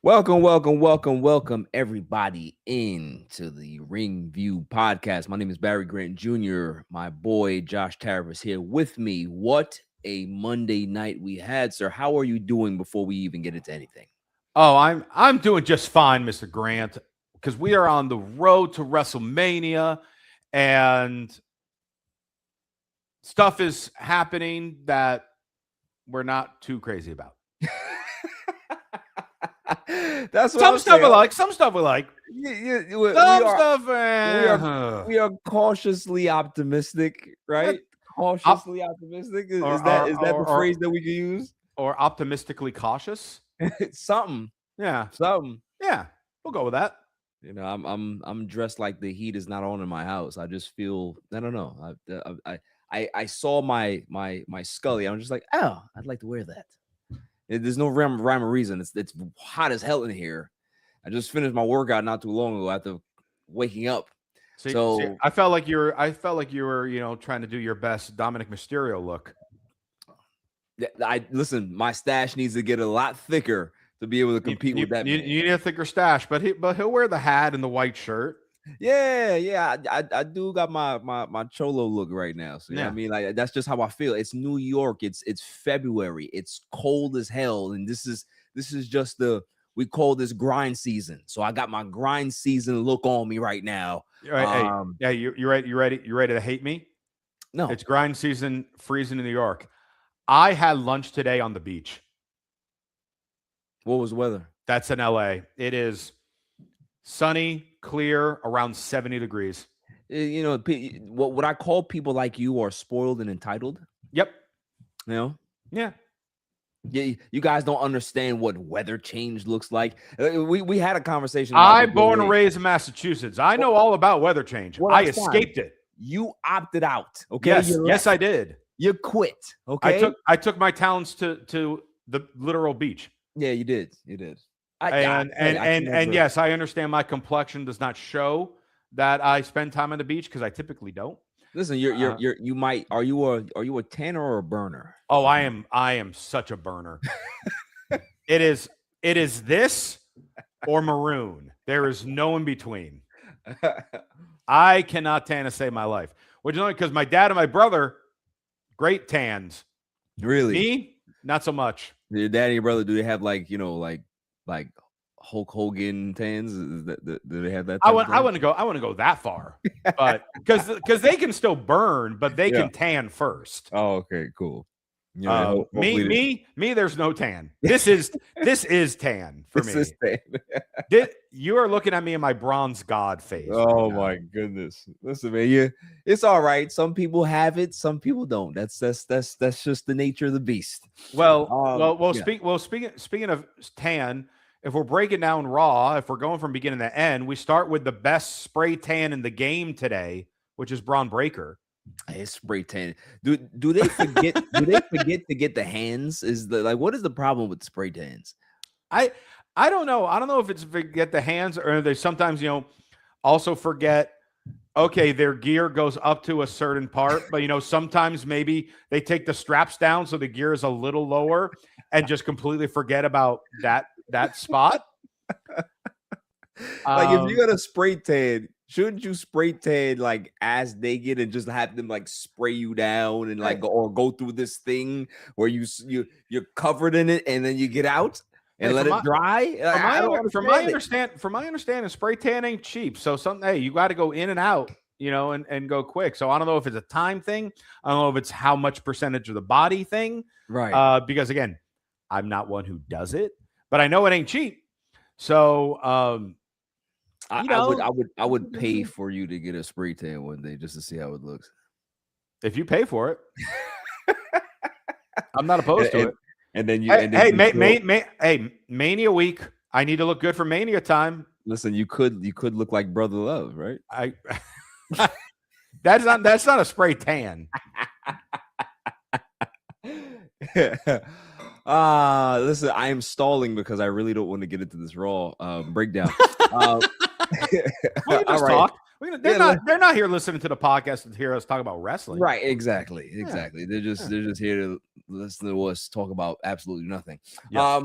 Welcome, everybody into the Ringview podcast. My name is Barry Grant Jr. My boy Josh Tariff is here with me. What a Monday night we had, sir. How are you doing before we even get into anything? Oh, I'm doing just fine, Mr. Grant, because we are on the road to WrestleMania and stuff is happening that we're not too crazy about. That's what some I'm stuff saying. we like. Some stuff we like. We are cautiously optimistic, right? Cautiously optimistic. Is that the phrase that we can use? Or optimistically cautious? Something. Yeah. Something. Yeah. We'll go with that. You know, I'm dressed like the heat is not on in my house. I just feel, I don't know. I saw my Scully. I'm just like, oh, I'd like to wear that. There's no rhyme or reason. It's hot as hell in here. I just finished my workout not too long ago after waking up. See, I felt like you were, trying to do your best Dominic Mysterio look. Listen, my stash needs to get a lot thicker to be able to compete with that. You need a thicker stash, but he'll wear the hat and the white shirt. Yeah. I do got my cholo look right now. So yeah. I mean, like that's just how I feel. It's New York. It's February. It's cold as hell, and this is just we call this grind season. So I got my grind season look on me right now. Right, you ready? You ready to hate me? No, it's grind season, freezing in New York. I had lunch today on the beach. What was the weather? That's in LA. It is sunny, clear, around 70 degrees. You know, what I call people like you are spoiled and entitled. Yep. You know? Yeah. You guys don't understand what weather change looks like. We had a conversation. I'm born and raised in Massachusetts. I know all about weather change. I escaped it. You opted out. Okay. Yes, I did. You quit. Okay. I took my talents to the literal beach. Yeah, you did. And yes, I understand my complexion does not show that I spend time on the beach because I typically don't. Listen, are you a tanner or a burner? Oh, I am such a burner. It is this or maroon. There is no in between. I cannot tan to save my life. Which is only because my dad and my brother, great tans. Really? Me, not so much. Your dad and your brother, do they have like Hulk Hogan tans? Do they have that? I wouldn't go that far, but because they can still burn, but they can tan first. Oh, okay, cool. Me, there's no tan. This is tan for me. Is tan. You are looking at me in my bronze god face. Oh my goodness! Listen, man, it's all right. Some people have it, some people don't. That's just the nature of the beast. Speaking of tan, if we're breaking down Raw, if we're going from beginning to end, we start with the best spray tan in the game today, which is Bron Breakker. It's spray tan. Do they forget? Do they forget to get the hands? What is the problem with spray tans? I don't know. I don't know if it's forget the hands or they sometimes, also forget, okay, their gear goes up to a certain part, but, sometimes maybe they take the straps down so the gear is a little lower and just completely forget about that spot. If you got a spray tan, shouldn't you spray tan like as naked and just have them like spray you down and or go through this thing where you're covered in it and then you get out? And let it dry. From my understanding, spray tan ain't cheap. So you got to go in and out, and go quick. So I don't know if it's a time thing. I don't know if it's how much percentage of the body thing. Right. Because again, I'm not one who does it, but I know it ain't cheap. So I would pay for you to get a spray tan one day just to see how it looks. If you pay for it, I'm not opposed to it. And then Mania week. I need to look good for Mania time. Listen, you could look like Brother Love, right? That's not a spray tan. Listen, I am stalling because I really don't want to get into this Raw breakdown. We can just talk. They're not here listening to the podcast to hear us talk about wrestling. Right, exactly. They're just here to listen to us talk about absolutely nothing. Yes.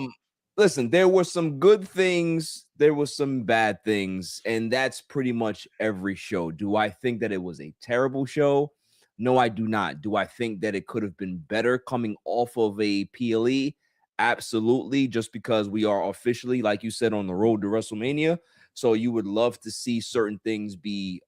listen, there were some good things, there was some bad things, and that's pretty much every show. Do I think that it was a terrible show? No, I do not. Do I think that it could have been better coming off of a PLE? Absolutely, just because we are officially, like you said, on the road to WrestleMania. So you would love to see certain things be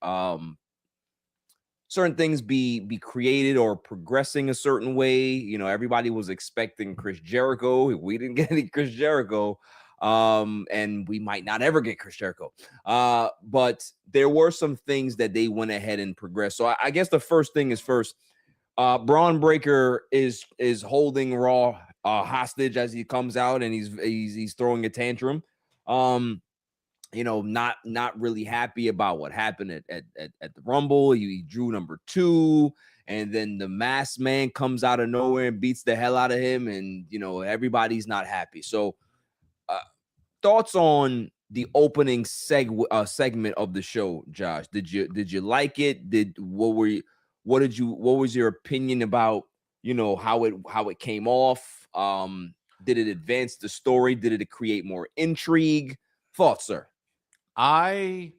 created or progressing a certain way. You know, everybody was expecting Chris Jericho. We didn't get any Chris Jericho, and we might not ever get Chris Jericho. But there were some things that they went ahead and progressed. So I guess the first thing is first. Bron Breakker is holding Raw hostage as he comes out, and he's throwing a tantrum. You know, not really happy about what happened at the Rumble. He drew number 2, and then the masked man comes out of nowhere and beats the hell out of him, and you know, everybody's not happy. So thoughts on the opening segment of the show, Josh? Did you like it? What was your opinion about, you know, how it came off? Did it advance the story? Did it create more intrigue? Thoughts, sir? I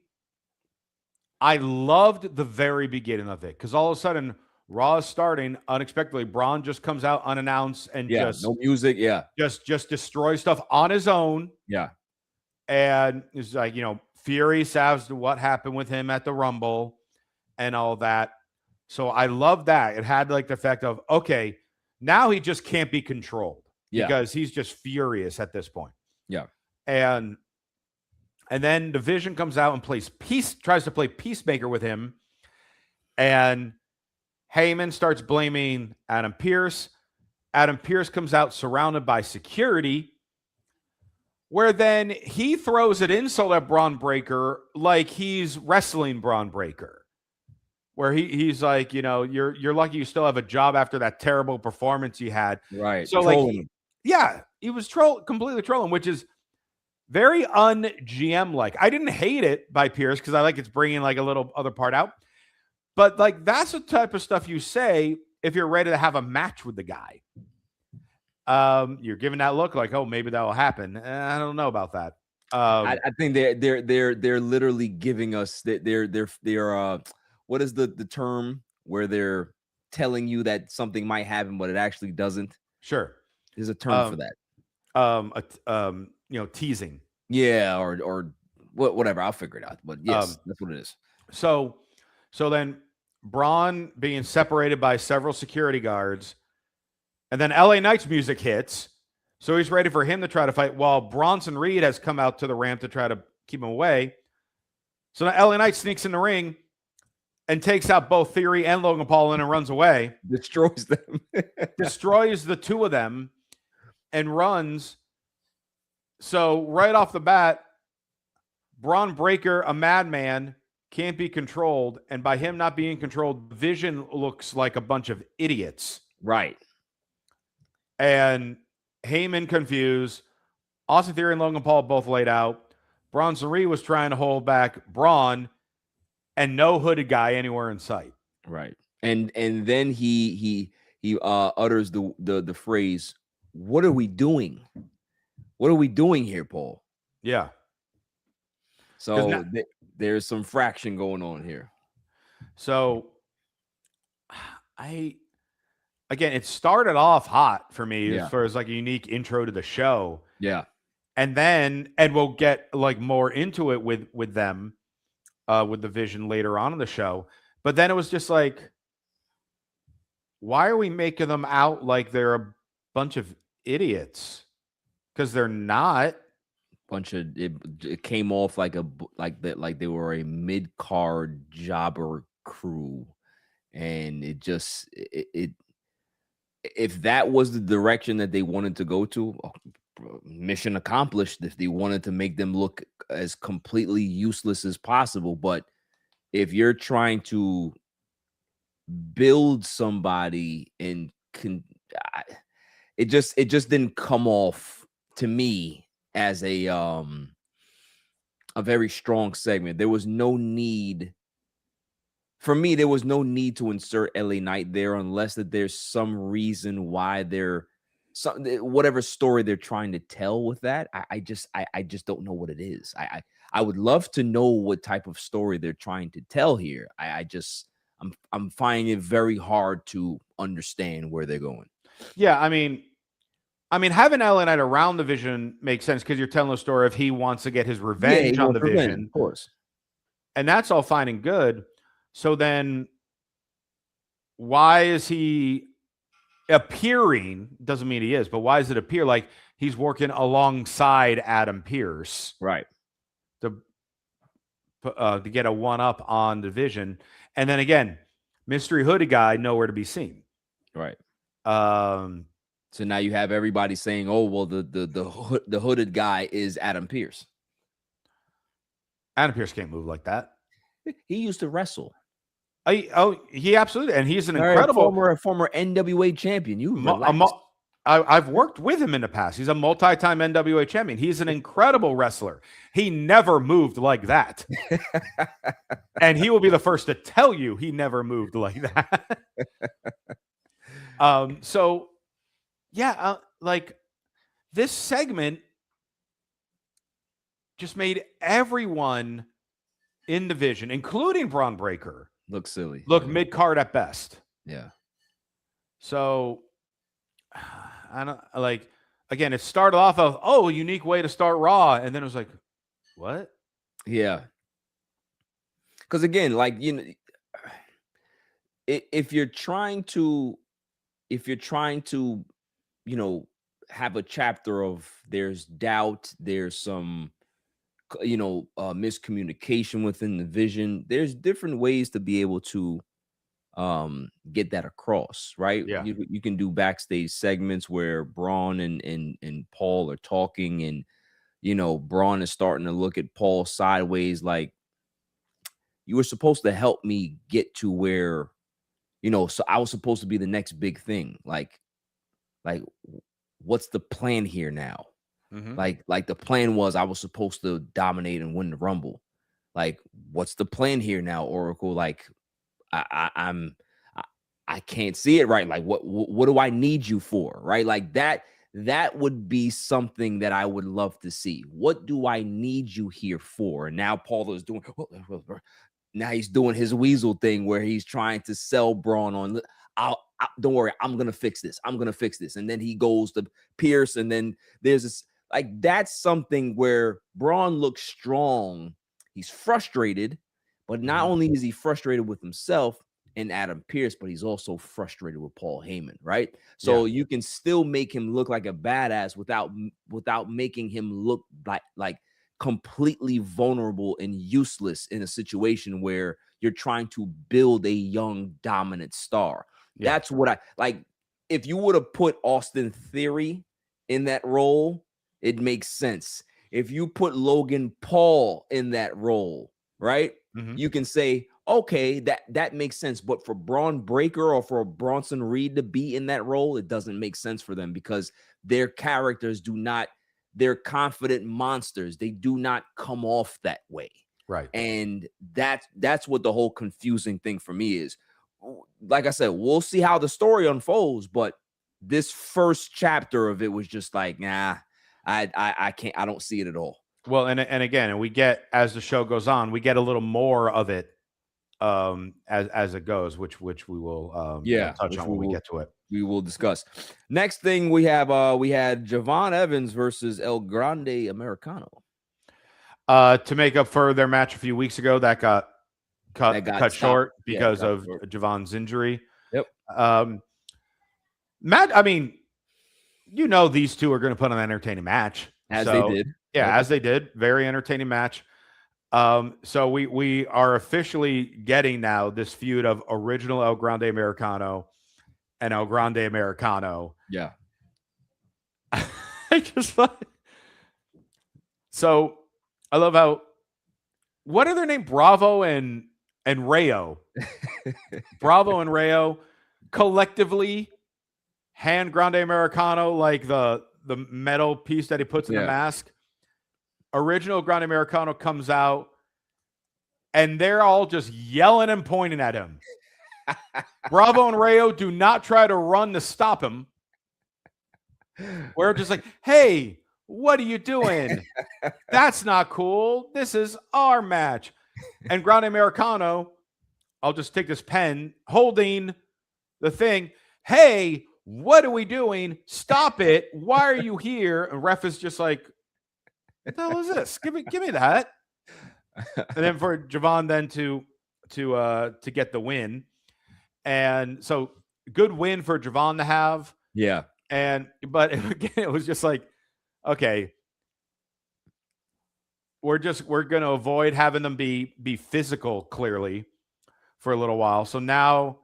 loved the very beginning of it, because all of a sudden Raw is starting unexpectedly. Braun just comes out unannounced and just no music, just destroys stuff on his own. Yeah. And it's like, you know, furious as to what happened with him at the Rumble and all that. So I love that. It had like the effect of, okay, now he just can't be controlled because he's just furious at this point. Yeah. And then the Vision comes out and tries to play peacemaker with him. And Heyman starts blaming Adam Pearce. Adam Pearce comes out surrounded by security, where then he throws an insult at Bron Breakker like he's wrestling Bron Breakker. Where he's like, you know, you're lucky you still have a job after that terrible performance you had. Right. So trolling like, he was completely trolling, which is very un-GM like. I didn't hate it by Pierce because I like it's bringing like a little other part out. But like, that's the type of stuff you say if you're ready to have a match with the guy. You're giving that look like, oh, maybe that will happen. I don't know about that. I think they're literally giving us that they're what is the term where they're telling you that something might happen but it actually doesn't? Sure, there's a term for that. You know, teasing. Yeah, or whatever. I'll figure it out. But yes, that's what it is. So then Braun being separated by several security guards, and then LA Knight's music hits. So he's ready for him to try to fight while Bronson Reed has come out to the ramp to try to keep him away. So now LA Knight sneaks in the ring and takes out both Theory and Logan Paul and runs away. Destroys them. Destroys the two of them and runs. So right off the bat, Bron Breakker, a madman, can't be controlled. And by him not being controlled, Vision looks like a bunch of idiots. Right. And Heyman confused. Austin Theory and Logan Paul both laid out. Bronson Reed was trying to hold back Braun, and no hooded guy anywhere in sight. Right. And then he utters the phrase, "What are we doing? What are we doing here, Paul?" Yeah. So there's some fraction going on here. So again, it started off hot for me as far as like a unique intro to the show. Yeah. And we'll get like more into it with them, with the Vision later on in the show. But then it was just like, why are we making them out like they're a bunch of idiots? Because they're not. It came off like they were a mid-card jobber crew, and if that was the direction that they wanted to go to, mission accomplished. If they wanted to make them look as completely useless as possible, but if you're trying to build somebody and it just didn't come off to me as a very strong segment. There was no need for me. There was no need to insert LA Knight there unless that there's some reason why they're whatever story they're trying to tell with that. I just don't know what it is. I would love to know what type of story they're trying to tell here. I'm finding it very hard to understand where they're going. Yeah, I mean, having LA Knight around the Vision makes sense because you're telling a story of he wants to get his revenge on the Vision, of course, and that's all fine and good. So then, why is he appearing? Doesn't mean he is, but why does it appear like he's working alongside Adam Pearce, right? To get a one-up on the Vision, and then again, mystery hooded guy nowhere to be seen, right? So now you have everybody saying, "Oh, well, the hooded guy is Adam Pearce." Adam Pearce can't move like that. He used to wrestle. He absolutely, and he's an incredible former NWA champion. I've worked with him in the past. He's a multi-time NWA champion. He's an incredible wrestler. He never moved like that, and he will be the first to tell you he never moved like that. So, yeah, like this segment just made everyone in the Vision, including Bron Breakker, look silly, look mid-card at best. Yeah. So I don't like. Again, it started off of a unique way to start Raw, and then it was like, what? Yeah. Because again, like if you're trying to, have a chapter of there's doubt, there's some miscommunication within the Vision, there's different ways to be able to get that across, right? Yeah. You can do backstage segments where Braun and Paul are talking, and Braun is starting to look at Paul sideways, like, you were supposed to help me get to where, so I was supposed to be the next big thing. Like what's the plan here now? Mm-hmm. Like the plan was I was supposed to dominate and win the Rumble. Like, what's the plan here now, Oracle? Like, I can't see it right. Like, what do I need you for? Right? Like that would be something that I would love to see. What do I need you here for? And now Paul is doing, now he's doing his weasel thing where he's trying to sell Braun on, don't worry, I'm going to fix this. I'm going to fix this. And then he goes to Pierce. And then there's this, like, that's something where Braun looks strong. He's frustrated, but not only is he frustrated with himself and Adam Pearce, but he's also frustrated with Paul Heyman, right? So you can still make him look like a badass without making him look like completely vulnerable and useless in a situation where you're trying to build a young dominant star. Yeah. That's what I like. If you would have put Austin Theory in that role, it makes sense. If you put Logan Paul in that role, right? Mm-hmm. You can say, okay, that makes sense. But for Bron Breakker or for Bronson Reed to be in that role, it doesn't make sense for them because their characters they're confident monsters. They do not come off that way. Right. And that's what the whole confusing thing for me is. Like I said, we'll see how the story unfolds, but this first chapter of it was just like, nah, I can't, I don't see it at all. Well, and again, we get, as the show goes on, we get a little more of it as it goes, which we will touch on when we get to it. We will discuss. Next thing we had Javon Evans versus El Grande Americano. To make up for their match a few weeks ago, that got cut short because of Javon's injury. Yep. Matt, I mean, these two are going to put on an entertaining match. They did. Yeah, yep. As they did. Very entertaining match. So we are officially getting now this feud of original El Grande Americano and El Grande Americano. Yeah. I just thought. So I love how, what are their name? Bravo and Rayo. Bravo and Rayo collectively hand Grande Americano like the metal piece that he puts in the mask. Original Grande Americano comes out and they're all just yelling and pointing at him. Bravo and Rayo do not try to run to stop him. We're just like, hey, what are you doing? That's not cool. This is our match. And Grande Americano, I'll just take this pen holding the thing. Hey, what are we doing? Stop it. Why are you here? And ref is just like, what the hell is this? Give me that. And then for Javon then to get the win. And so good win for Javon to have. Yeah. But again, it was just like, okay, we're going to avoid having them be physical clearly for a little while. So now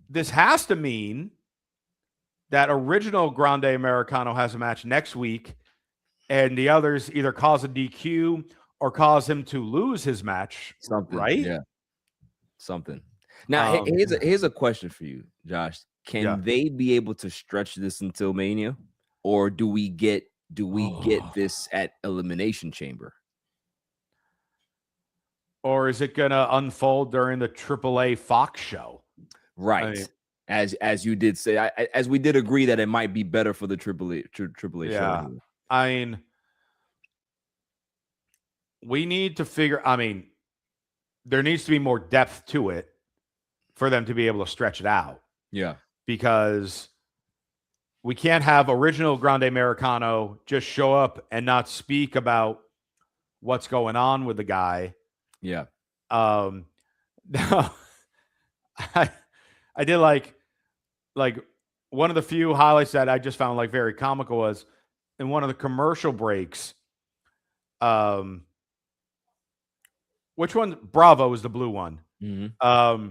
this has to mean that original Grande Americano has a match next week, and the others either cause a DQ or cause him to lose his match. Something, right? Yeah. Something. Now, here's a question for you, Josh. Can they be able to stretch this until Mania, or do we get this at Elimination Chamber? Or is it going to unfold during the AAA Fox show? Right. I mean, as you did say, as we did agree that it might be better for the AAA show. I mean, we need to figure. I mean, there needs to be more depth to it for them to be able to stretch it out. Yeah. Because we can't have original Grande Americano just show up and not speak about what's going on with the guy. Yeah. No, I did like one of the few highlights that I just found like very comical was in one of the commercial breaks. Which one? Bravo is the blue one. Mm-hmm.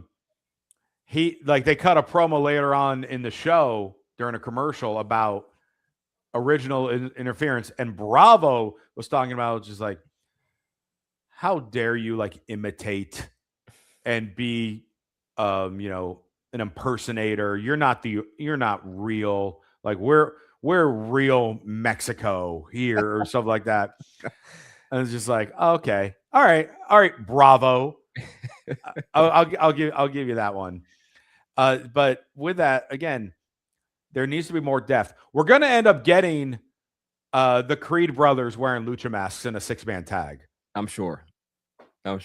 They cut a promo later on in the show during a commercial about original interference, and Bravo was talking about just like, how dare you like imitate and be an impersonator. You're not real. Like we're real Mexico here or something like that. And it's just like, okay, all right, Bravo. I'll give you that one. But with that, again, there needs to be more depth. We're going to end up getting the Creed brothers wearing lucha masks in a 6-man tag. I'm sure. But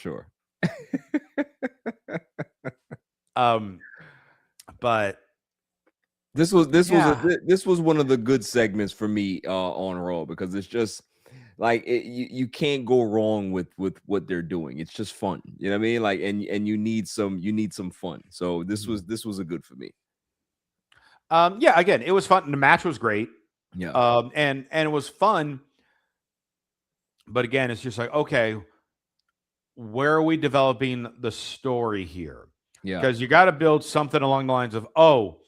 this was one of the good segments for me on Raw, because it's just like you can't go wrong with what they're doing. It's just fun, you know what I mean? Like, and you need some fun. So this was a good for me. Again, it was fun. The match was great. Yeah. And it was fun. But again, it's just like, okay, where are we developing the story here? Yeah. Because you got to build something along the lines of, oh,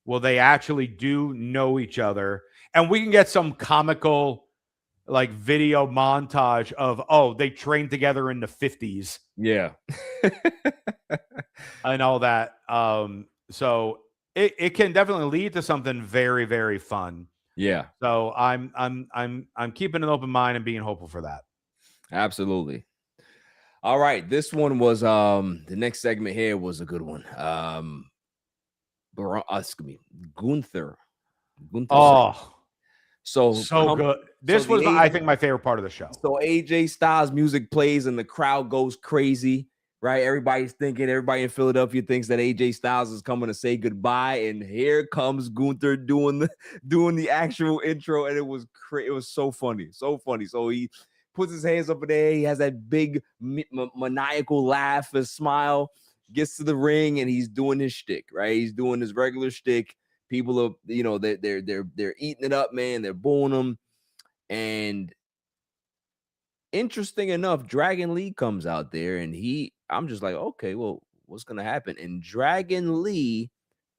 well, they actually do know each other. And we can get some comical like video montage of, oh, they trained together in the 50s. Yeah. And all that. So it can definitely lead to something very, very fun. Yeah. So I'm keeping an open mind and being hopeful for that. Absolutely. All right. This one was the next segment here was a good one. Gunther. Oh, so good. This was, I think, my favorite part of the show. So AJ Styles music plays and the crowd goes crazy, right? Everybody in Philadelphia thinks that AJ Styles is coming to say goodbye, and here comes Gunther doing the actual intro, and it was so funny. So he puts his hands up in the air. He has that big maniacal laugh and smile, gets to the ring, and he's doing his shtick, right? He's doing his regular shtick. People are, they're eating it up, man. They're booing him. And interesting enough, Dragon Lee comes out there, and I'm just like, okay, well, what's going to happen? And Dragon Lee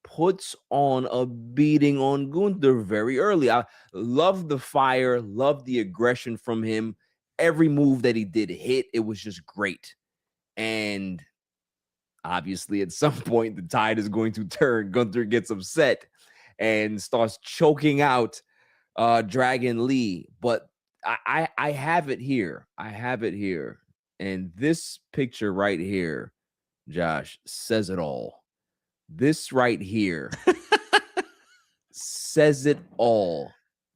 puts on a beating on Gunther very early. I love the fire, love the aggression from him. Every move that he did hit. It was just great. And obviously, at some point, the tide is going to turn. Gunther gets upset and starts choking out Dragon Lee. But I have it here. And this picture right here, Josh, says it all. This right here says it all.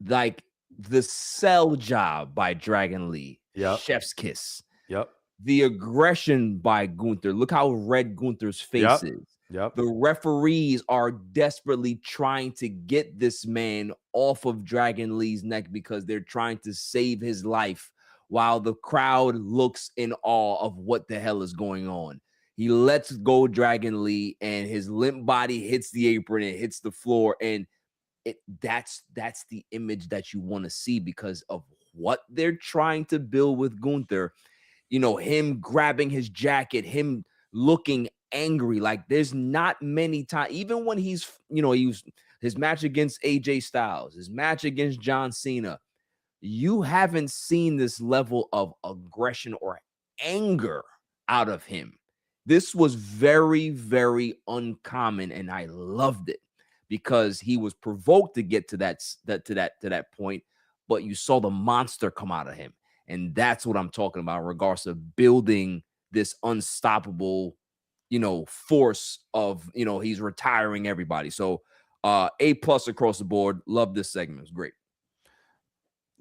Like the sell job by Dragon Lee. Yep. Chef's kiss. Yep. The aggression by Gunther. Look how red Gunther's face is. Yep. The referees are desperately trying to get this man off of Dragon Lee's neck because they're trying to save his life, while the crowd looks in awe of what the hell is going on. He lets go Dragon Lee, and his limp body hits the apron and hits the floor. And that's the image that you want to see because of what they're trying to build with Gunther. You know, him grabbing his jacket, him looking angry. Like there's not many times, even when he's, you know, he was his match against AJ Styles, his match against John Cena, you haven't seen this level of aggression or anger out of him. This was very, very uncommon, and I loved it because he was provoked to get to that point, but you saw the monster come out of him. And that's what I'm talking about in regards to building this unstoppable, you know, force of, you know, he's retiring everybody. So A+ across the board. Love this segment. It was great.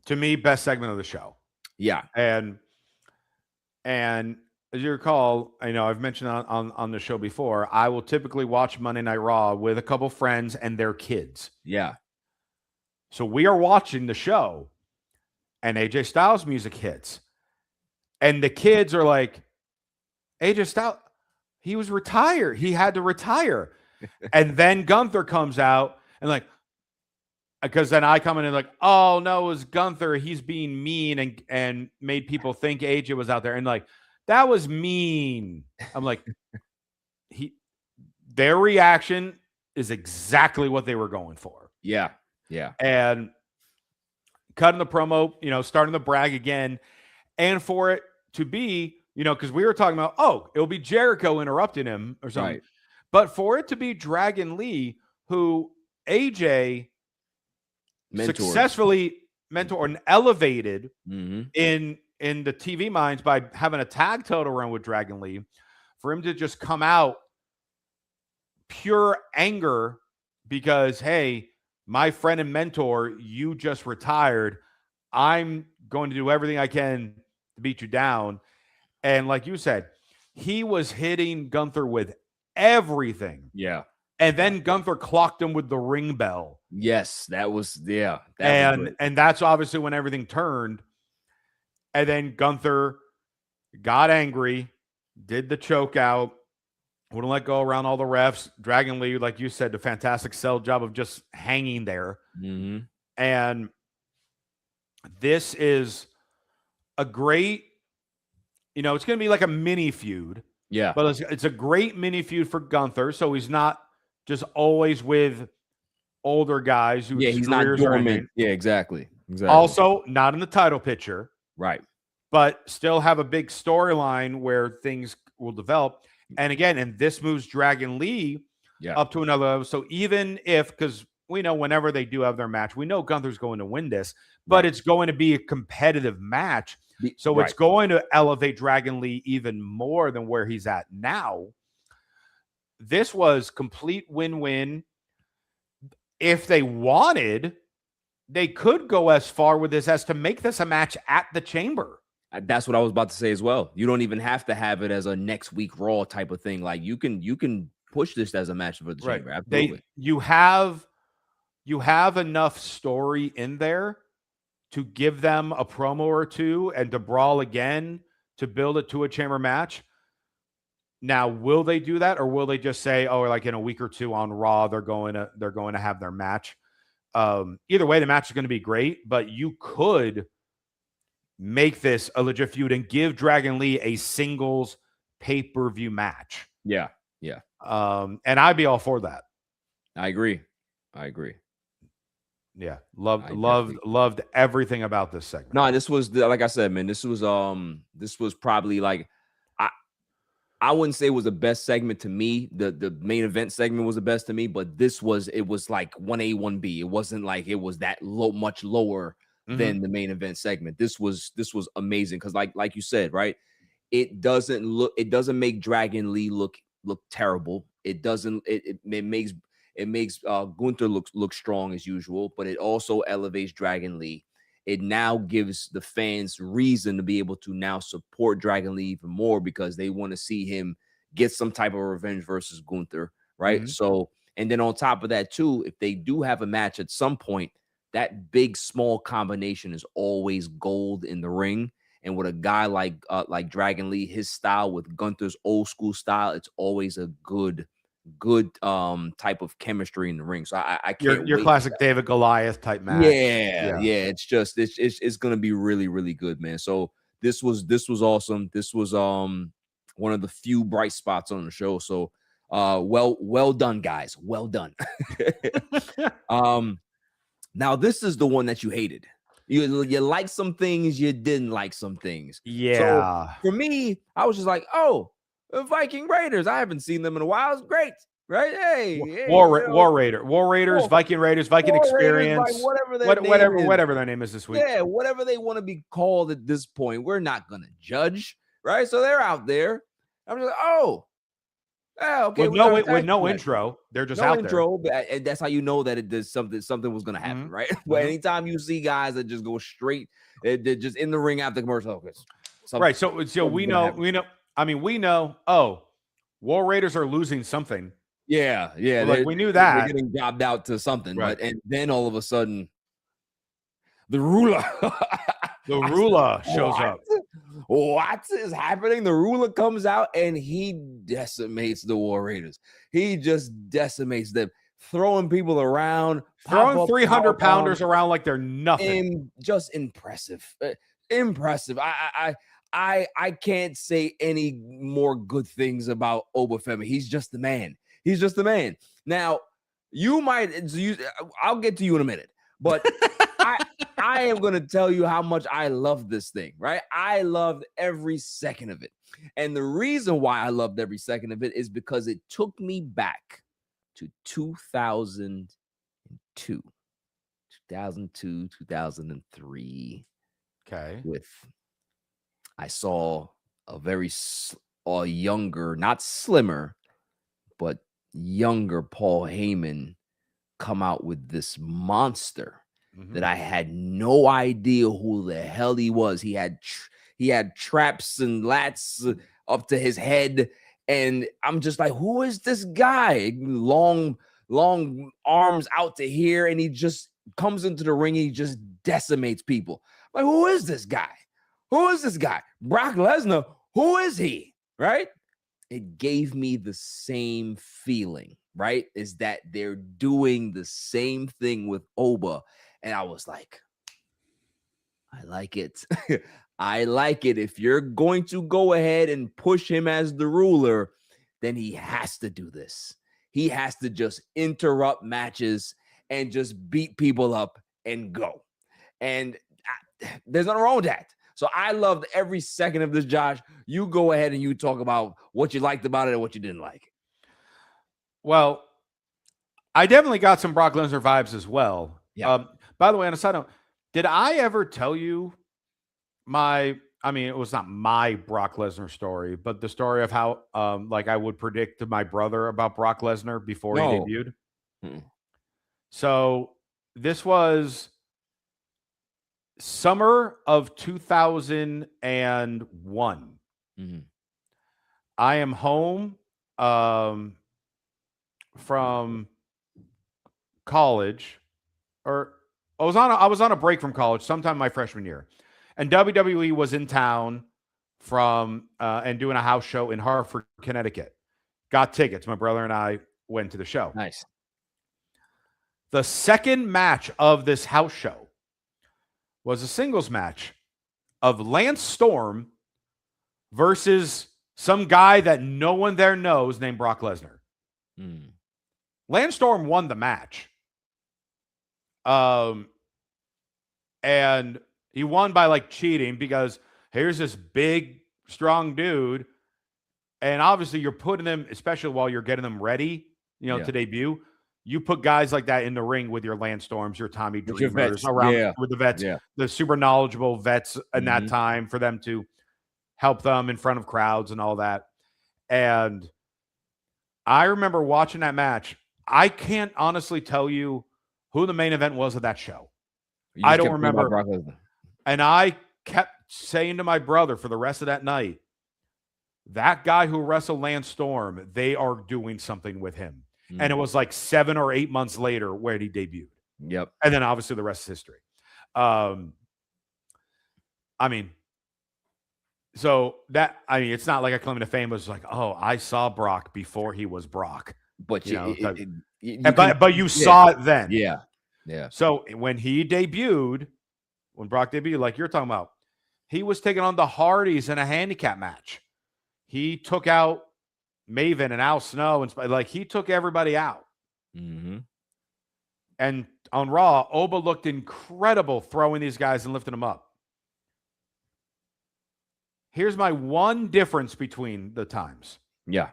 To me, best segment of the show. Yeah. And as you recall, I know I've mentioned on the show before, I will typically watch Monday Night Raw with a couple friends and their kids. Yeah. So we are watching the show, and AJ Styles music hits. And the kids are like, AJ Styles, he was retired. He had to retire. And then Gunther comes out and like, because then I come in and like, oh no, it was Gunther. He's being mean and made people think AJ was out there. And like, that was mean. I'm like, their reaction is exactly what they were going for. Yeah. Yeah. And cutting the promo, you know, starting to brag again. And for it to be, you know, because we were talking about, oh, it'll be Jericho interrupting him or something. Right. But for it to be Dragon Lee, who AJ successfully mentored and elevated in the TV minds by having a tag title run with Dragon Lee, for him to just come out pure anger because, hey, my friend and mentor, you just retired. I'm going to do everything I can to beat you down. And like you said, he was hitting Gunther with everything. Yeah. And then Gunther clocked him with the ring bell. Yes, that was, yeah. And that's obviously when everything turned. And then Gunther got angry, did the choke out, wouldn't let go around all the refs. Dragon Lee, like you said, the fantastic sell job of just hanging there. And this is a great, you know, it's going to be like a mini feud. Yeah. But it's a great mini feud for Gunther. So he's not just always with older guys who he's not dormant. Yeah, exactly. Also, not in the title picture. Right. But still have a big storyline where things will develop. And again, and this moves Dragon Lee up to another level. So even if, because we know whenever they do have their match, we know Gunther's going to win this, but it's going to be a competitive match. So it's going to elevate Dragon Lee even more than where he's at now. This was complete win-win. If they wanted, they could go as far with this as to make this a match at the Chamber. That's what I was about to say as well. You don't even have to have it as a next week Raw type of thing. Like you can push this as a match for the Chamber. Absolutely. You have enough story in there to give them a promo or two and to brawl again to build it to a Chamber match. Now, will they do that, or will they just say, "Oh, like in a week or two on Raw, they're going to have their match"? Either way, the match is going to be great, but you could make this a legit feud and give Dragon Lee a singles pay-per-view match. Yeah. And I'd be all for that. I agree. Yeah, loved everything about this segment. No, this was like I said, man. This was probably like I wouldn't say it was the best segment to me. The main event segment was the best to me, but it was like 1A, 1B. It wasn't like it was that much lower than the main event segment. This was amazing because like you said, right? It doesn't make Dragon Lee look terrible. It doesn't. It makes It makes Gunther look strong as usual, but it also elevates Dragon Lee. It now gives the fans reason to be able to now support Dragon Lee even more because they want to see him get some type of revenge versus Gunther, right? So, and then on top of that too, if they do have a match at some point, that big small combination is always gold in the ring. And with a guy like Dragon Lee, his style with Gunther's old school style, it's always a good type of chemistry in the ring. So I can't your wait. Classic David Goliath type match. Yeah. It's just it's gonna be really, really good, man. So this was awesome. This was one of the few bright spots on the show. So well done, guys. Well done. Now this is the one that you hated. You like some things, you didn't like some things. Yeah. So for me, I was just like, oh, the Viking Raiders. I haven't seen them in a while. It's great, right? Hey, War Raiders, Viking Raiders, Viking Experience, Raiders, whatever their name is this week. Yeah, whatever they want to be called at this point, we're not gonna judge, right? So they're out there. I'm just like, oh. Yeah, okay. With no intro, they're just out there. And that's how you know that it does something was going to happen, right? But anytime you see guys that just go straight, they're just in the ring after commercial. Right. So we know. I mean, we know. Oh, War Raiders are losing something. Yeah. Like we knew that they're getting jobbed out to something, right? And then all of a sudden, the ruler, shows up. What is happening? The ruler comes out and he decimates the War Raiders. He just decimates them, throwing people around, throwing 300-pounders around like they're nothing. Just impressive. Impressive. I can't say any more good things about Oba Femi. He's just the man. He's just the man. Now, I'll get to you in a minute, but I am going to tell you how much I love this thing, right? I loved every second of it. And the reason why I loved every second of it is because it took me back to 2002, 2003. Okay. I saw a younger, not slimmer, but younger Paul Heyman come out with this monster that I had no idea who the hell he was. He had traps and lats up to his head, and I'm just like, who is this guy? Long arms out to here, and he just comes into the ring. He just decimates people. Like, who is this guy? Who is this guy? Brock Lesnar. Who is he? Right? It gave me the same feeling, right? Is that they're doing the same thing with Oba. And I was like, I like it. I like it. If you're going to go ahead and push him as the ruler, then he has to do this. He has to just interrupt matches and just beat people up and go. And there's nothing wrong with that. So I loved every second of this, Josh. You go ahead and you talk about what you liked about it and what you didn't like. Well, I definitely got some Brock Lesnar vibes as well. Yeah. By the way, on a side note, did I ever tell you it was not my Brock Lesnar story, but the story of how, I would predict to my brother about Brock Lesnar before he debuted? So this was summer of 2001. I am home from college, or I was on a break from college sometime my freshman year, and WWE was in town and doing a house show in Hartford, Connecticut. Got tickets. My brother and I went to the show. Nice. The second match of this house show was a singles match of Lance Storm versus some guy that no one there knows named Brock Lesnar. Lance Storm won the match. And he won by cheating, because here's this big, strong dude. And obviously you're putting them, especially while you're getting them ready, to debut. You put guys like that in the ring with your Lance Storms, your Tommy Dreamers, with the vets, the super knowledgeable vets in that time, for them to help them in front of crowds and all that. And I remember watching that match, I can't honestly tell you who the main event was of that show. You I just don't kept thinking about remember. Brock Lesnar. And I kept saying to my brother for the rest of that night, that guy who wrestled Lance Storm, they are doing something with him. And it was like 7 or 8 months later where he debuted. Yep. And then obviously the rest is history. I mean, it's not like a claim to fame was like, oh, I saw Brock before he was Brock. But but you saw it then. Yeah. Yeah. So when Brock debuted, like you're talking about, he was taking on the Hardys in a handicap match. He took out Maven and Al Snow, and like he took everybody out. Mm-hmm. And on Raw, Oba looked incredible throwing these guys and lifting them up. Here's my one difference between the times. Yeah.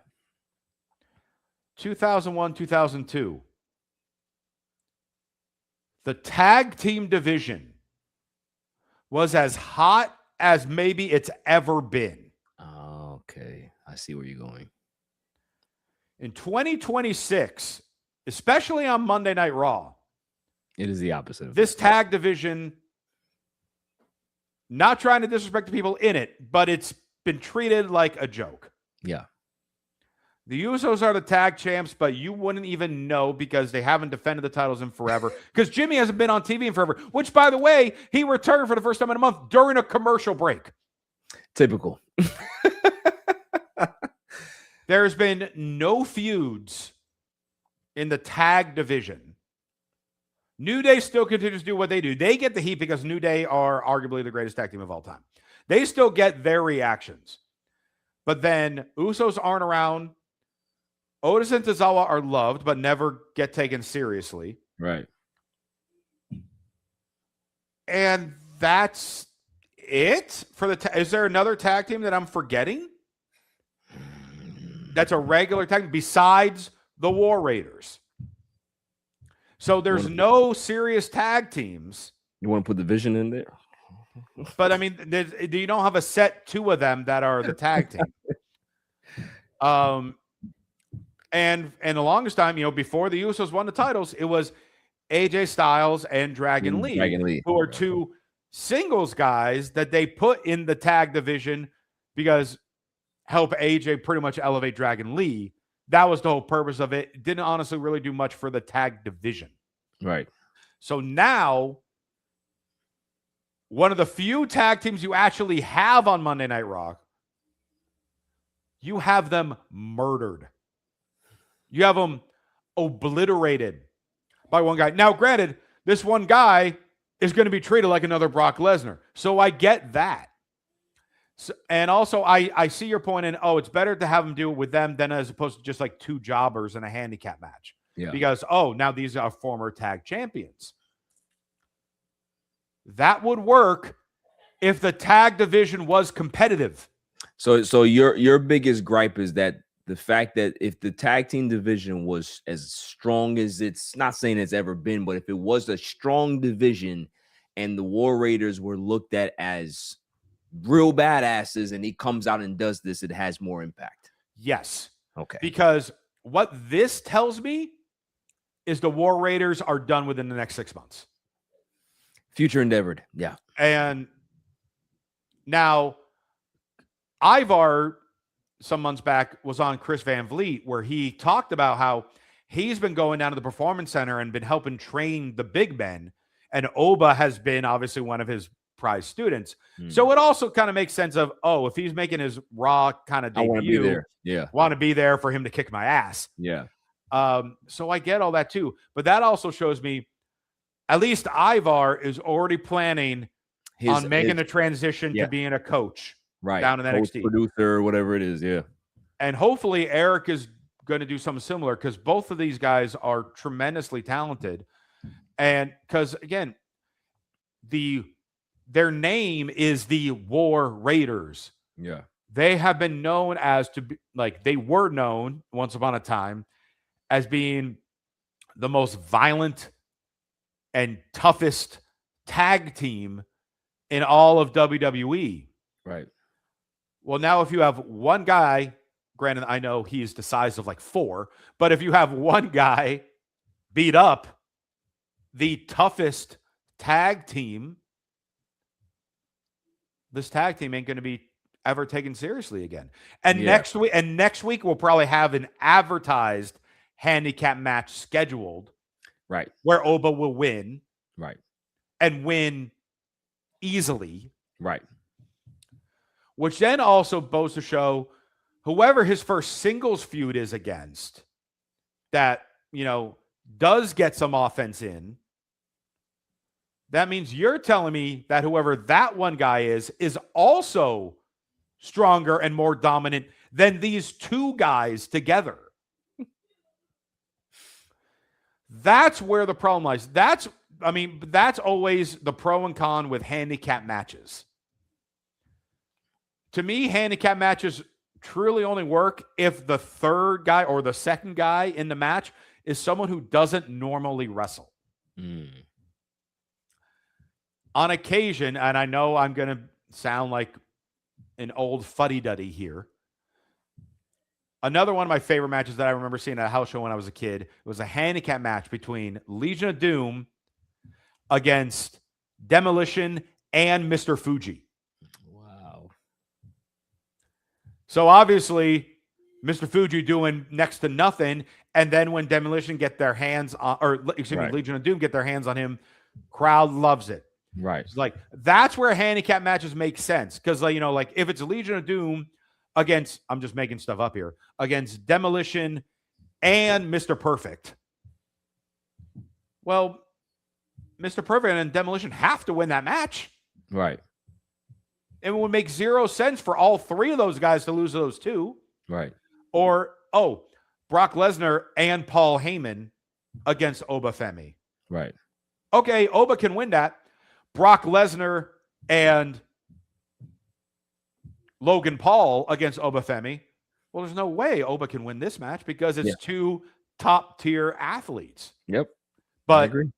2001, 2002. The tag team division was as hot as maybe it's ever been. Okay. I see where you're going. In 2026, especially on Monday Night Raw, it is the opposite of this tag division, not trying to disrespect the people in it, but it's been treated like a joke. Yeah. The Usos are the tag champs, but you wouldn't even know because they haven't defended the titles in forever. Because Jimmy hasn't been on TV in forever, which, by the way, he returned for the first time in a month during a commercial break. Typical. There's been no feuds in the tag division. New Day still continues to do what they do. They get the heat because New Day are arguably the greatest tag team of all time. They still get their reactions. But then Usos aren't around. Otis and Tozawa are loved, but never get taken seriously. Right. And that's it for the is there another tag team that I'm forgetting? That's a regular tag team besides the War Raiders. So there's no serious tag teams. You want to put the Vision in there? But I mean, you don't have a set 2 of them that are the tag team. And the longest time, before the Usos won the titles, it was AJ Styles and Dragon Lee, who are 2 singles guys that they put in the tag division because help AJ pretty much elevate Dragon Lee. That was the whole purpose of it. It didn't honestly really do much for the tag division. Right. So now, one of the few tag teams you actually have on Monday Night Raw, you have them murdered. You have them obliterated by one guy. Now, granted, this one guy is going to be treated like another Brock Lesnar. So I get that. So, and also, I see your point in, it's better to have them do it with them than as opposed to just like 2 jobbers in a handicap match. Yeah. Because, now these are former tag champions. That would work if the tag division was competitive. So your biggest gripe is that the fact that if the tag team division was as strong as it's not saying it's ever been, but if it was a strong division and the War Raiders were looked at as real badasses and he comes out and does this, it has more impact. Yes. Okay. Because what this tells me is the War Raiders are done within the next 6 months. Future endeavored. Yeah. And now Ivar, some months back, was on Chris Van Vliet, where he talked about how he's been going down to the Performance Center and been helping train the big men. And Oba has been obviously one of his prize students. So it also kind of makes sense of, if he's making his Raw kind of debut, I want to be there. Yeah. Want to be there for him to kick my ass. Yeah. So I get all that too. But that also shows me at least Ivar is already planning on making a transition to being a coach. Right. Down in NXT. Producer, whatever it is. Yeah. And hopefully Eric is going to do something similar because both of these guys are tremendously talented. And because, again, their name is the War Raiders. Yeah. They have been known as to be like they were known once upon a time as being the most violent and toughest tag team in all of WWE. Right. Well, now if you have one guy Granted, I know he's the size of like 4, but if you have one guy beat up the toughest tag team, this tag team ain't going to be ever taken seriously again. And next week we'll probably have an advertised handicap match scheduled, right, where Oba will win, right, and win easily, right, which then also goes to show whoever his first singles feud is against, that, you know, does get some offense in. That means you're telling me that whoever that one guy is also stronger and more dominant than these 2 guys together. That's where the problem lies. That's always the pro and con with handicap matches. To me, handicap matches truly only work if the third guy or the second guy in the match is someone who doesn't normally wrestle. On occasion, and I know I'm going to sound like an old fuddy-duddy here, another one of my favorite matches that I remember seeing at a house show when I was a kid was a handicap match between Legion of Doom against Demolition and Mr. Fuji. Wow. So obviously, Mr. Fuji doing next to nothing, and then when Demolition get their hands on, Legion of Doom get their hands on him, crowd loves it. Right. It's like, that's where handicap matches make sense. Because, like, you know, like if it's a Legion of Doom against, I'm just making stuff up here, against Demolition and Mr. Perfect. Well, Mr. Perfect and Demolition have to win that match. Right. It would make 0 sense for all 3 of those guys to lose those 2. Right. Or, Brock Lesnar and Paul Heyman against Oba Femi. Right. Okay, Oba can win that. Brock Lesnar and Logan Paul against Oba Femi. Well, there's no way Oba can win this match because it's 2 top-tier athletes. Yep. But I agree.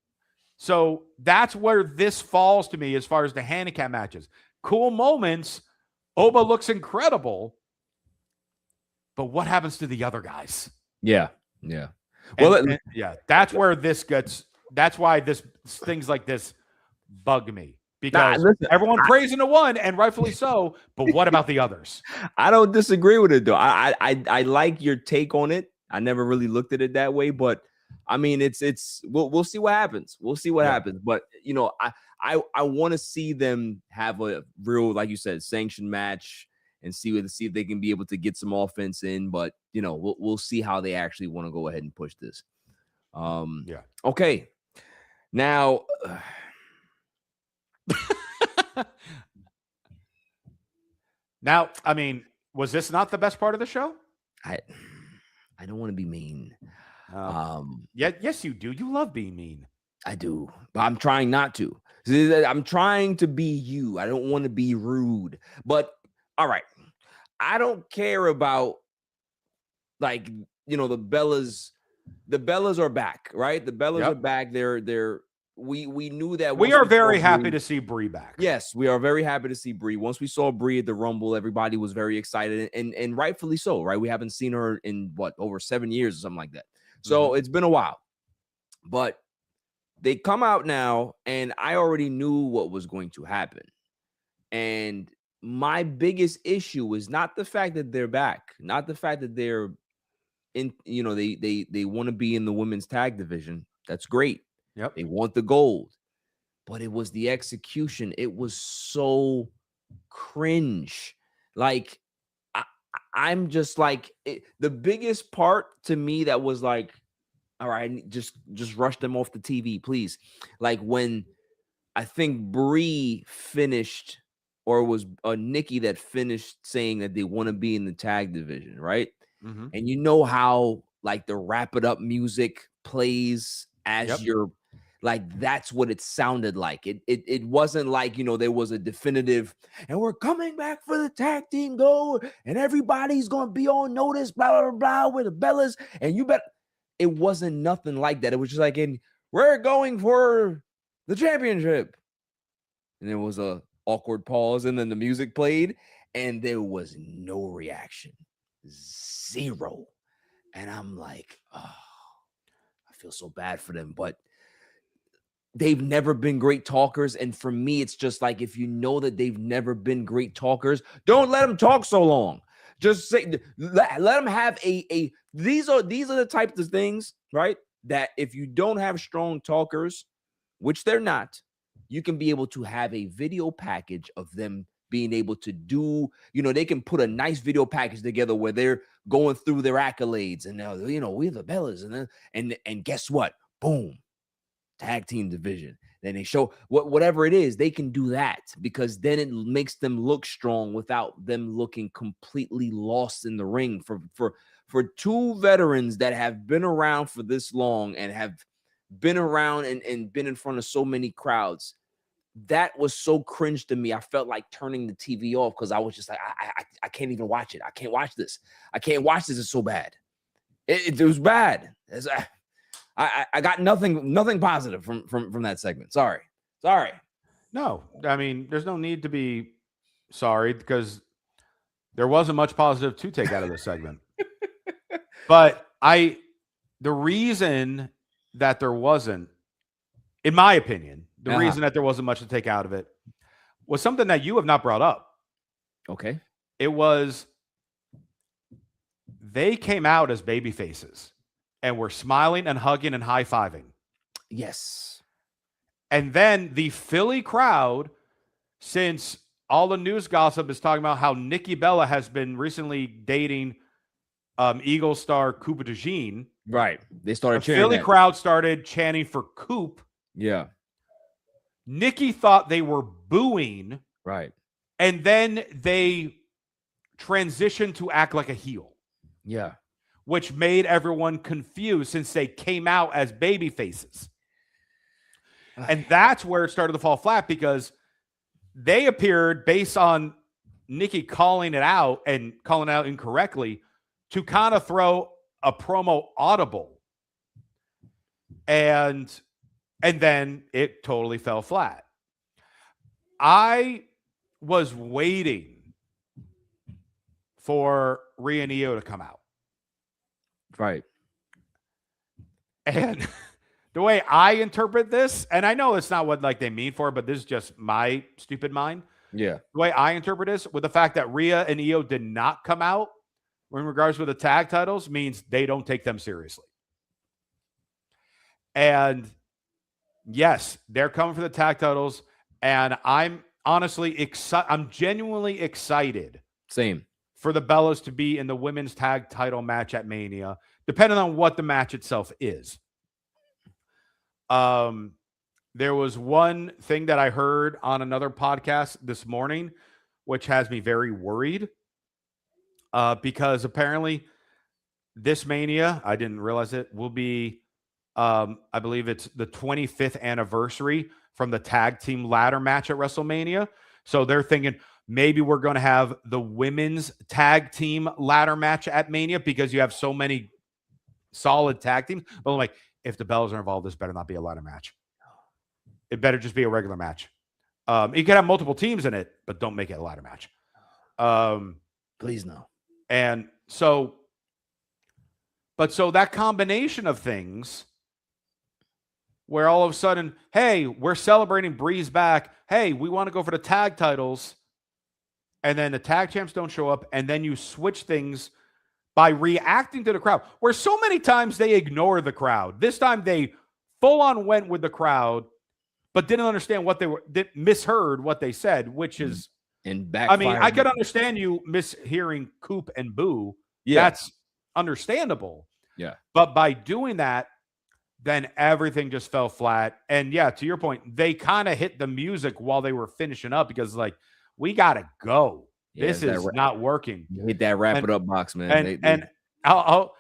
So that's where this falls to me as far as the handicap matches. Cool moments. Oba looks incredible. But what happens to the other guys? Yeah. Yeah. Well, that's where this gets. That's why things like this bug me, because everyone praising the one, and rightfully so. But what about the others? I don't disagree with it though. I like your take on it. I never really looked at it that way, but I mean, we'll see what happens. We'll see what happens. But you know, I want to see them have a real, like you said, sanctioned match and see if they can be able to get some offense in. But you know, we'll see how they actually want to go ahead and push this. Okay. Now, now, I mean, was this not the best part of the show? I don't want to be mean. Yes, you do. You love being mean. I do, but I'm trying not to. I'm trying to be you. I don't want to be rude. But all right, I don't care about, like, you know, the Bellas. The Bellas are back, right? The Bellas are back. We knew that. We are very happy to see Brie back. Yes, we are very happy to see Brie. Once we saw Brie at the Rumble, everybody was very excited, and rightfully so, right? We haven't seen her in over 7 years or something like that. So it's been a while. But they come out now, and I already knew what was going to happen. And my biggest issue is not the fact that they're back, not the fact that they're in, you know, they want to be in the women's tag division. That's great. Yep. They want the gold. But it was the execution. It was so cringe. Like, I'm just like, the biggest part to me that was like, all right, just rush them off the TV, please. Like when I think Brie finished, or it was Nikki that finished saying that they want to be in the tag division, right? And you know how like the wrap it up music plays as you're like, that's what it sounded like. It wasn't like, you know, there was a definitive, and we're coming back for the tag team gold, and everybody's gonna be on notice, blah blah blah, with the Bellas, and you bet. It wasn't nothing like that. It was just like, we're going for the championship, and there was a awkward pause, and then the music played, and there was no reaction. Zero. And I'm like, oh, I feel so bad for them, but they've never been great talkers. And for me, it's just like, if you know that they've never been great talkers, don't let them talk so long. Just say, let them have these are the types of things, right? That if you don't have strong talkers, which they're not, you can be able to have a video package of them being able to do, they can put a nice video package together where they're going through their accolades and we're the Bellas, and guess what? Boom, tag team division. Then they show whatever it is, they can do that, because then it makes them look strong without them looking completely lost in the ring. For two veterans that have been around for this long and have been around and been in front of so many crowds, that was so cringe to me. I felt like turning the TV off, because I was just like, I can't even watch it. I can't watch this. I can't watch this. It's so bad. It was bad. I got nothing positive from that segment. Sorry. No, I mean, there's no need to be sorry, because there wasn't much positive to take out of this segment. But the reason that there wasn't, in my opinion, the reason that there wasn't much to take out of it was something that you have not brought up. Okay. It was, they came out as baby faces and were smiling and hugging and high-fiving. Yes. And then the Philly crowd, since all the news gossip is talking about how Nikki Bella has been recently dating Eagle star Coupe de Jean. Right. They started chanting. Philly crowd started chanting for Coupe. Yeah. Nikki thought they were booing. Right. And then they transitioned to act like a heel. Yeah. Which made everyone confused, since they came out as baby faces. And that's where it started to fall flat, because they appeared, based on Nikki calling it out and calling it out incorrectly, to kind of throw a promo audible. And then it totally fell flat. I was waiting for Rhea and Io to come out. Right. And the way I interpret this, and I know it's not what they mean for it, but this is just my stupid mind. Yeah. The way I interpret this, with the fact that Rhea and Io did not come out in regards with the tag titles, means they don't take them seriously. And yes, they're coming for the tag titles, and I'm honestly excited. I'm genuinely excited. Same. For the Bellas to be in the women's tag title match at Mania, depending on what the match itself is. There was one thing that I heard on another podcast this morning, which has me very worried. Because apparently this Mania, I didn't realize it, will be, I believe it's the 25th anniversary from the tag team ladder match at WrestleMania. So they're thinking maybe we're going to have the women's tag team ladder match at Mania, because you have so many solid tag teams. But I'm like, if the Bellas are involved, this better not be a ladder match. It better just be a regular match. You can have multiple teams in it, but don't make it a ladder match. Please no. And so that combination of things, where all of a sudden, hey, we're celebrating Bree's back. Hey, we want to go for the tag titles. And then the tag champs don't show up. And then you switch things by reacting to the crowd, where so many times they ignore the crowd. This time they full on went with the crowd, but didn't understand what they were, misheard what they said, which is, and I mean, I could understand you mishearing Coop and Boo. Yeah. That's understandable. Yeah. But by doing that, then everything just fell flat. And yeah, to your point, they kind of hit the music while they were finishing up, because we got to go. Yeah, this is not working. You hit that wrap it up box, man. And I'll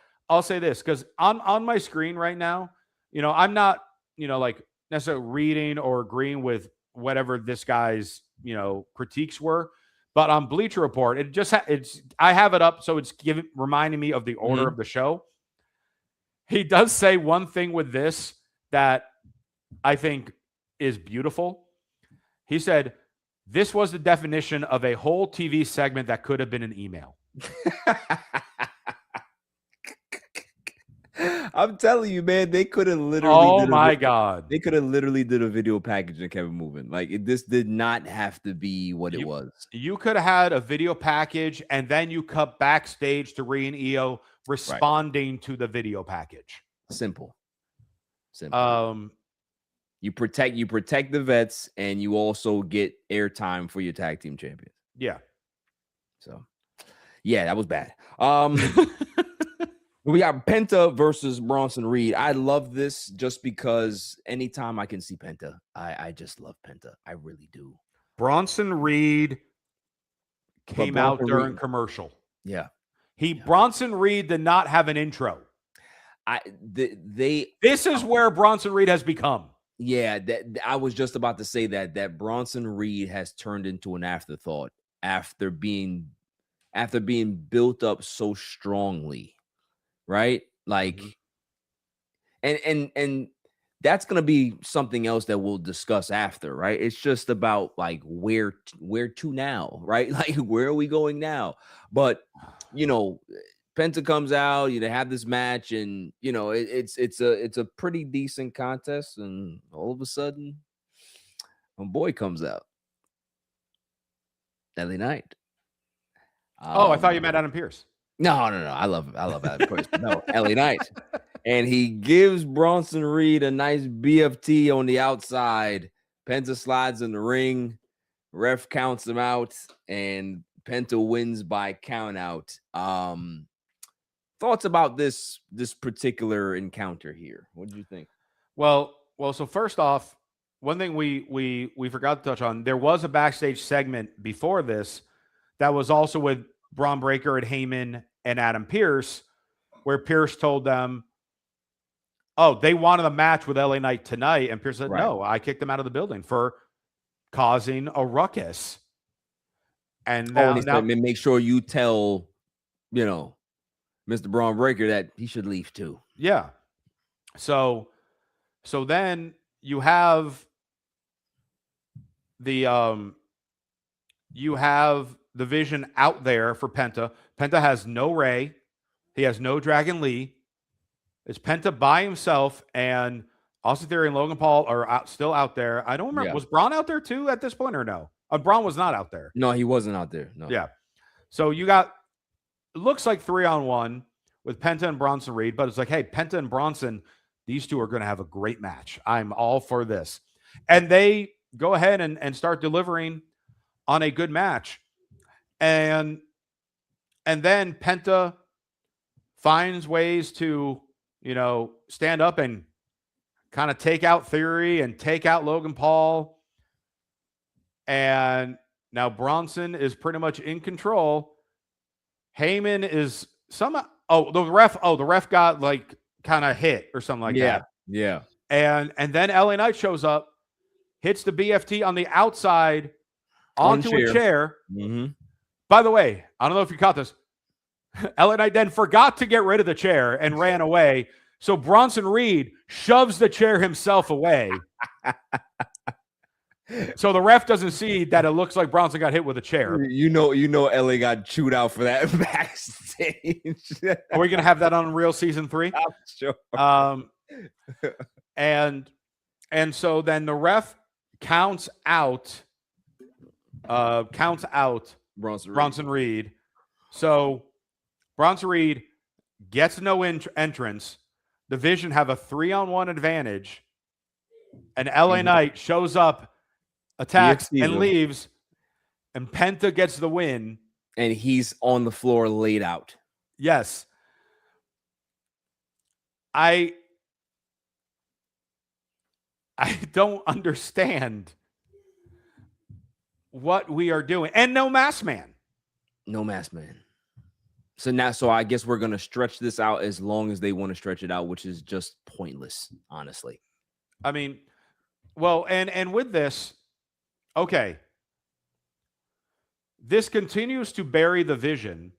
say this, because on my screen right now, I'm not, necessarily reading or agreeing with whatever this guy's, critiques were, but on Bleacher Report, I have it up, so it's reminding me of the order of the show. He does say one thing with this that I think is beautiful. He said, "This was the definition of a whole TV segment that could have been an email." I'm telling you, man, they could have literally. Oh my God. They could have literally did a video package and kept it moving. Like this did not have to be what it was. You could have had a video package and then you cut backstage to Rhea and Io responding to the video package. Simple. You protect the vets and you also get airtime for your tag team champions. Yeah. So yeah, that was bad. We got Penta versus Bronson Reed. I love this just because anytime I can see Penta, I just love Penta. I really do. Bronson Reed came out during commercial. Yeah. Bronson Reed did not have an intro. This is where Bronson Reed has become. Yeah, I was just about to say that Bronson Reed has turned into an afterthought after being built up so strongly, right? Like, and that's gonna be something else that we'll discuss after, right? It's just about like where to now, right? Like where are we going now? But you know, Penta comes out, they have this match, and it's a pretty decent contest, and all of a sudden, my boy comes out. LA Knight. I thought you meant Adam Pearce. No. I love Adam Pearce. No, LA Knight. And he gives Bronson Reed a nice BFT on the outside. Penta slides in the ring. Ref counts him out, and Penta wins by count out. Thoughts about this particular encounter here? What did you think? Well, so first off, one thing we forgot to touch on, there was a backstage segment before this that was also with Bron Breakker and Heyman and Adam Pearce, where Pearce told them, they wanted a match with LA Knight tonight, and Pearce said, no, I kicked them out of the building for causing a ruckus. And now make sure you tell, Mr. Bron Breakker that he should leave too. Yeah. So then you have the Vision out there for Penta. Penta has no Ray. He has no Dragon Lee. It's Penta by himself, and Austin Theory and Logan Paul are still out there. I don't remember. Yeah. Was Braun out there too at this point or no? Braun was not out there. No, he wasn't out there. No. Yeah. So you got, it looks like 3-on-1 with Penta and Bronson Reed, but it's like, hey, Penta and Bronson, these two are going to have a great match. I'm all for this. And they go ahead and start delivering on a good match. And then Penta finds ways to, stand up and kind of take out Theory and take out Logan Paul. And now Bronson is pretty much in control. Heyman is the ref got like kind of hit or something like that. Yeah. And then LA Knight shows up, hits the BFT on the outside onto a chair. Mm-hmm. By the way, I don't know if you caught this. LA Knight then forgot to get rid of the chair and ran away. So Bronson Reed shoves the chair himself away. So the ref doesn't see that it looks like Bronson got hit with a chair. LA got chewed out for that backstage. Are we gonna have that on Real Season 3? I'm sure. And so then the ref counts out Bronson Reed. So Bronson Reed gets no entrance. The Vision have a 3-on-1 advantage, and LA Knight shows up, attacks, and leaves, and Penta gets the win. And he's on the floor laid out. Yes. I don't understand what we are doing. And no Masked Man. No Masked Man. So I guess we're going to stretch this out as long as they want to stretch it out, which is just pointless, honestly. I mean, well, and with this, okay, this continues to bury the Vision.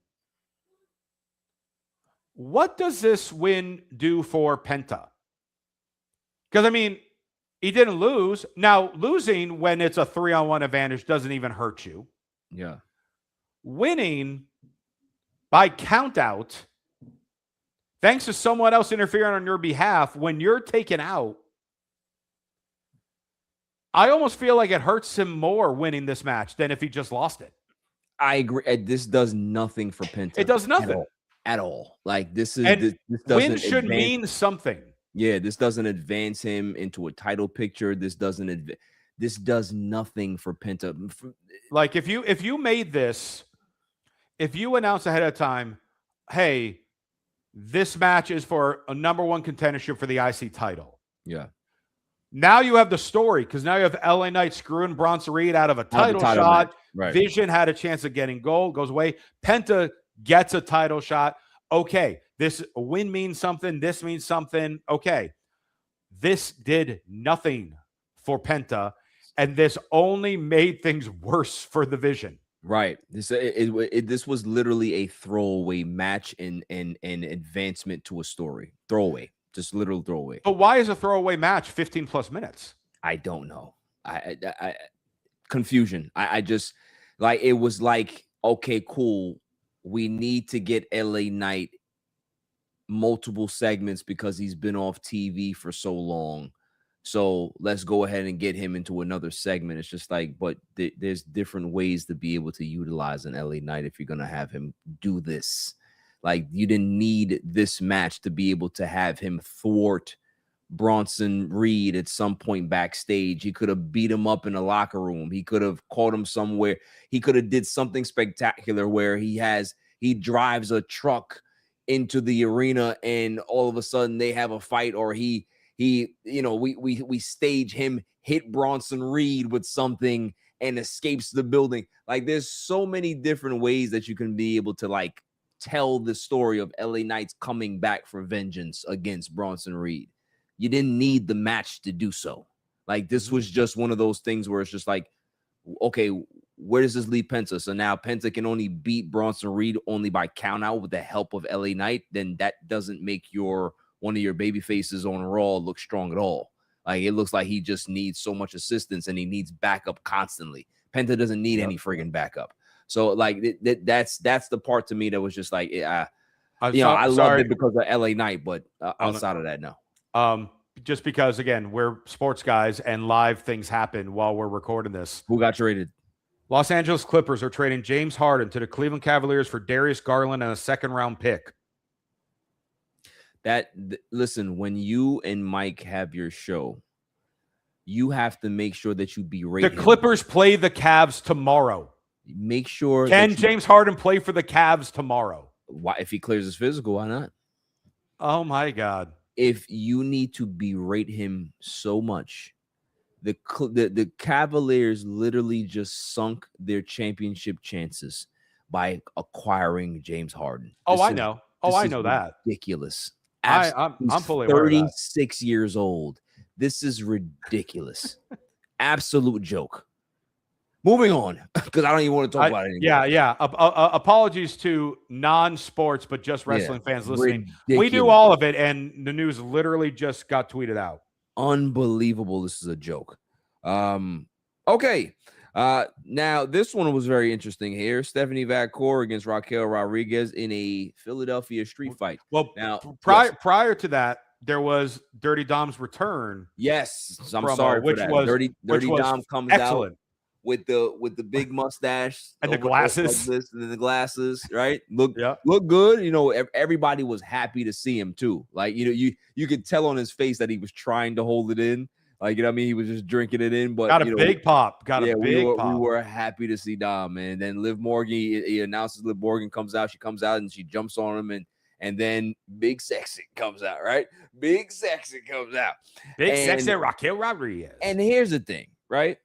What does this win do for Penta? Because, I mean, he didn't lose. Now, losing when it's a 3-on-1 advantage doesn't even hurt you. Yeah. Winning by count out thanks to someone else interfering on your behalf, when you're taken out, I almost feel like it hurts him more winning this match than if he just lost it. I agree. This does nothing for Penta. It does nothing at all. Like this and this win doesn't should advance, mean something. Yeah, this doesn't advance him into a title picture. This does nothing for Penta. Like if you made this, if you announced ahead of time, hey, this match is for a #1 contendership for the IC title. Yeah. Now you have the story because now you have LA Knight screwing Bronson Reed out of a title shot. Right. Vision had a chance of getting gold, goes away. Penta gets a title shot. Okay, this win means something. This means something. Okay, this did nothing for Penta, and this only made things worse for the Vision. Right. This was literally a throwaway match and advancement to a story. Throwaway. Just literal throwaway. But why is a throwaway match 15 plus minutes? I don't know. I confusion. I just like it was like, okay, cool. We need to get LA Knight multiple segments because he's been off TV for so long. So let's go ahead and get him into another segment. It's just like, but there's different ways to be able to utilize an LA Knight if you're going to have him do this. Like, you didn't need this match to be able to have him thwart Bronson Reed at some point backstage. He could have beat him up in a locker room. He could have caught him somewhere. He could have did something spectacular where he drives a truck into the arena and all of a sudden they have a fight, or we stage him hit Bronson Reed with something and escapes the building. Like, there's so many different ways that you can be able to like tell the story of LA Knights coming back for vengeance against Bronson Reed. You didn't need the match to do so. Like, this was just one of those things where it's just like, okay, where does this leave Penta? So now Penta can only beat Bronson Reed only by count out with the help of LA Knight. Then that doesn't make one of your baby faces on Raw look strong at all. Like, it looks like he just needs so much assistance and he needs backup constantly. Penta doesn't need any friggin' backup. So like that's the part to me that was just like, I loved it because of LA Knight, but outside of that, no. Just because, again, we're sports guys and live things happen while we're recording this. Who got traded? Los Angeles Clippers are trading James Harden to the Cleveland Cavaliers for Darius Garland and a second-round pick. Listen, when you and Mike have your show, you have to make sure that you berate the Clippers play the Cavs tomorrow. Make sure. Can James Harden play for the Cavs tomorrow? Why, if he clears his physical, why not? Oh my God. If you need to berate him so much, the Cavaliers literally just sunk their championship chances by acquiring James Harden. I know that. Ridiculous. I'm fully aware of that. 36 years old. This is ridiculous. Absolute joke. Moving on, because I don't even want to talk about it anymore. Yeah. Apologies to non-sports, but just wrestling fans listening. Ridiculous. We knew all of it, and the news literally just got tweeted out. Unbelievable. This is a joke. Okay. Now, this one was very interesting here. Stephanie Vaquer against Raquel Rodriguez in a Philadelphia street fight. Well, now, prior to that, there was Dirty Dom's return. Yes. I'm sorry for that. Dirty Dom comes out with the big mustache and the glasses, and the glasses, right? Look good. You know, everybody was happy to see him too. Like, you could tell on his face that he was trying to hold it in. Like, you know what I mean? He was just drinking it in, but got a big pop. We were happy to see Dom, man. And then Liv Morgan, he announces Liv Morgan comes out. She comes out and she jumps on him, and then Big Sexy comes out, right? Big Sexy comes out. Sexy Raquel Rodriguez. And here's the thing, right?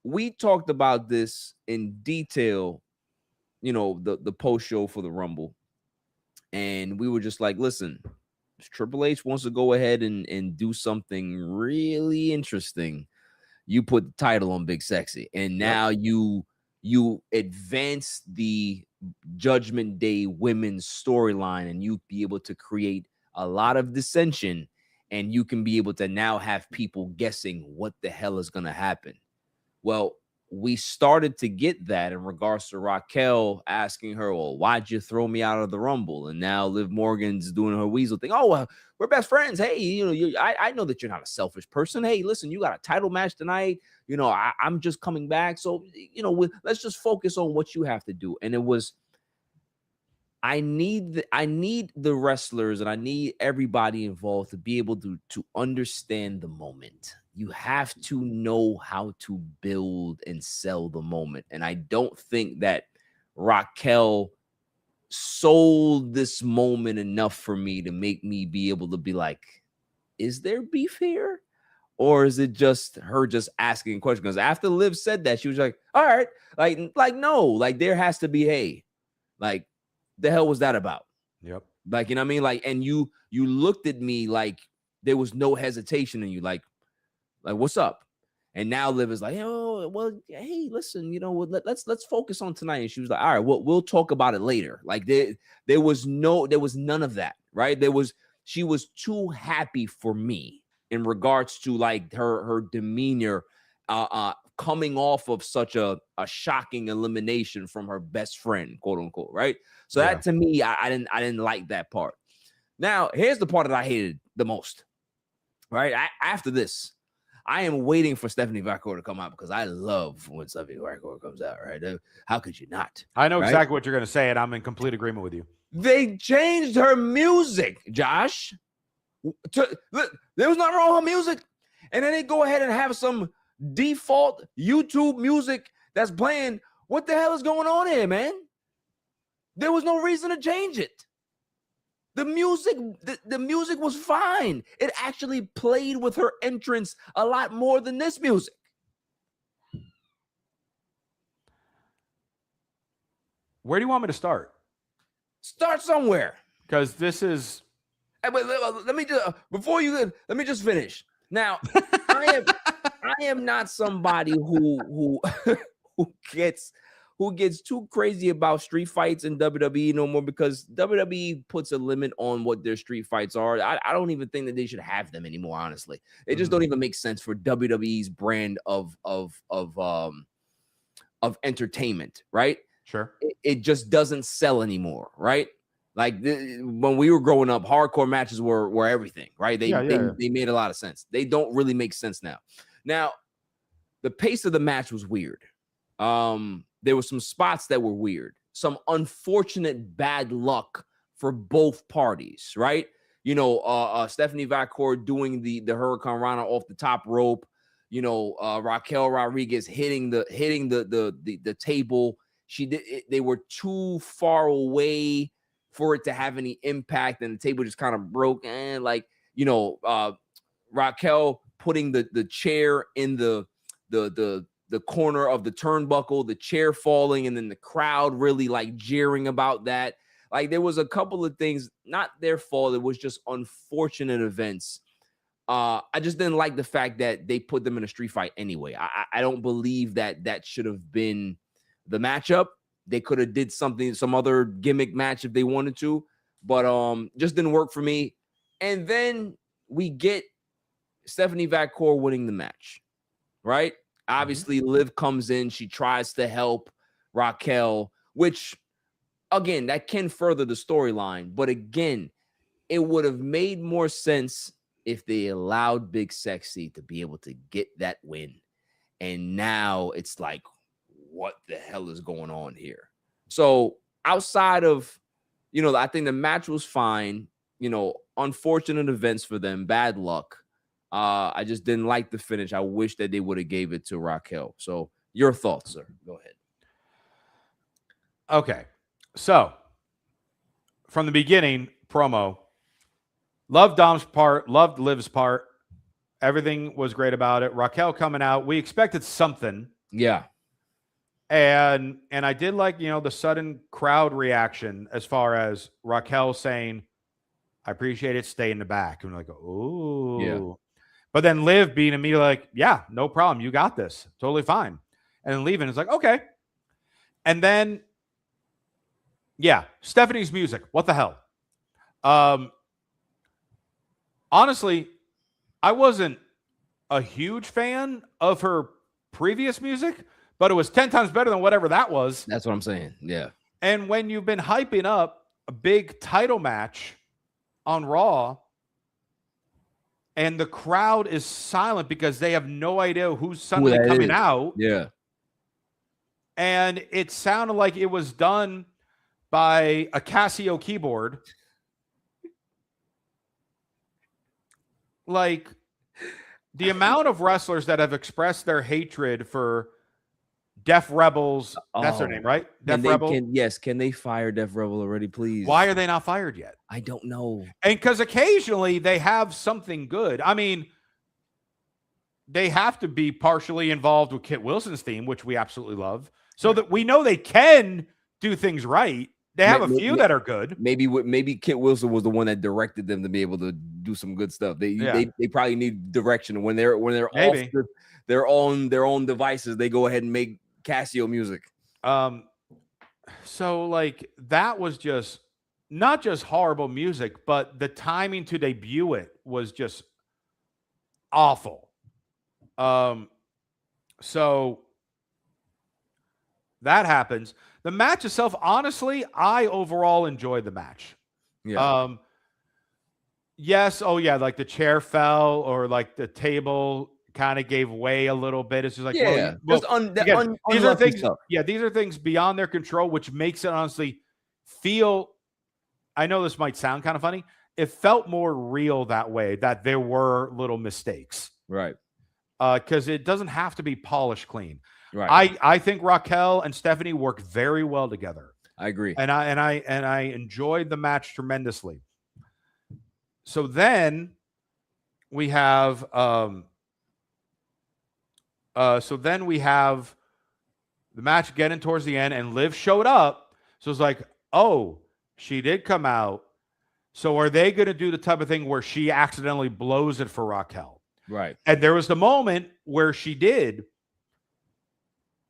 We talked about this in detail, the post show for the Rumble. And we were just like, listen, Triple H wants to go ahead and do something really interesting. You put the title on Big Sexy, and now you advance the Judgment Day women's storyline, and you be able to create a lot of dissension, and you can be able to now have people guessing what the hell is going to happen. Well, we started to get that in regards to Raquel asking her, well, why'd you throw me out of the Rumble? And now Liv Morgan's doing her weasel thing. Oh, well, we're best friends. Hey, I know that you're not a selfish person. Hey, listen, you got a title match tonight. I'm just coming back. So, let's just focus on what you have to do. And it was, I need the wrestlers and I need everybody involved to be able to understand the moment. You have to know how to build and sell the moment. And I don't think that Raquel sold this moment enough for me to make me be able to be like, is there beef here? Or is it just her just asking questions? Because after Liv said that, she was like, all right, no, like there has to be, hey, like, the hell was that about? Yep. Like, you know what I mean? Like, and you looked at me like there was no hesitation in you, like what's up? And now Liv is like, oh, well, hey, listen, let's focus on tonight. And she was like, all right, we'll talk about it later. Like there was none of that, right? She was too happy for me in regards to like her demeanor, coming off of such a shocking elimination from her best friend, quote unquote, right? So that to me, I didn't like that part. Now, here's the part that I hated the most, right? After this, I am waiting for Stephanie Vaquer to come out because I love when Stephanie Vaquer comes out, right? How could you not? I know right? exactly what you're going to say, and I'm in complete agreement with you. They changed her music, Josh. There was nothing wrong with her music. And then they go ahead and have some default YouTube music that's playing. What the hell is going on here, man? There was no reason to change it. The music was fine. It actually played with her entrance a lot more than this music. Where do you want me to start? Start somewhere. Because this is... Let me just let me just finish. Now, I am not somebody who gets too crazy about street fights in WWE no more, because WWE puts a limit on what their street fights are. I don't even think that they should have them anymore, honestly. They just don't even make sense for WWE's brand of entertainment, right? Sure. It just doesn't sell anymore, right? Like when we were growing up, hardcore matches were everything, right? They made a lot of sense. They don't really make sense now. Now, the pace of the match was weird. There were some spots that were weird, some unfortunate bad luck for both parties, right? Stephanie Vaquer doing the Hurricane Rana off the top rope. Raquel Rodriguez hitting the table. They were too far away for it to have any impact, and the table just kind of broke. And Raquel putting the chair in the corner of the turnbuckle, the chair falling, and then the crowd really like jeering about that. Like there was a couple of things, not their fault. It was just unfortunate events. I just didn't like the fact that they put them in a street fight anyway. I don't believe that should have been the matchup. They could have did some other gimmick match if they wanted to, but just didn't work for me. And then we get Stephanie Vaquer winning the match, right? Obviously, Liv comes in. She tries to help Raquel, which, again, that can further the storyline. But again, it would have made more sense if they allowed Big Sexy to be able to get that win. And now it's like, what the hell is going on here? So outside of, I think the match was fine. Unfortunate events for them, bad luck. I just didn't like the finish. I wish that they would have gave it to Raquel. So your thoughts, sir. Go ahead. Okay. So from the beginning, promo, loved Dom's part, loved Liv's part. Everything was great about it. Raquel coming out. We expected something. Yeah. And I did like, the sudden crowd reaction as far as Raquel saying, I appreciate it, stay in the back. And we're like, oh. Yeah. But then Liv being immediately like, yeah, no problem. You got this. Totally fine. And then leaving is like, okay. And then, yeah, Stephanie's music. What the hell? Honestly, I wasn't a huge fan of her previous music, but it was 10 times better than whatever that was. That's what I'm saying. Yeah. And when you've been hyping up a big title match on Raw and the crowd is silent because they have no idea who's suddenly coming out. Yeah. And it sounded like it was done by a Casio keyboard. Like, the amount of wrestlers that have expressed their hatred for Def Rebels, that's their name, right? Def Rebel. Can they fire Def Rebel already, please? Why are they not fired yet? I don't know. And because occasionally they have something good. I mean, they have to be partially involved with Kit Wilson's theme, which we absolutely love, so that we know they can do things right. They have a few that are good. Maybe Kit Wilson was the one that directed them to be able to do some good stuff. They probably need direction when they're off their own devices. They go ahead and make Casio music. So like that was just not just horrible music, but the timing to debut it was just awful. So that happens. The match itself, honestly, I overall enjoyed the match. Yeah. Yes. Oh yeah. Like the chair fell or like the table kind of gave way a little bit. It's just like, these are things. Stuff. Yeah. These are things beyond their control, which makes it honestly feel, I know this might sound kind of funny. It felt more real that way, that there were little mistakes. Right. Because it doesn't have to be polished clean. Right. I think Raquel and Stephanie worked very well together. I agree. And I enjoyed the match tremendously. So then we have the match getting towards the end, and Liv showed up. So it's like, oh, she did come out. So are they going to do the type of thing where she accidentally blows it for Raquel? Right. And there was the moment where she did,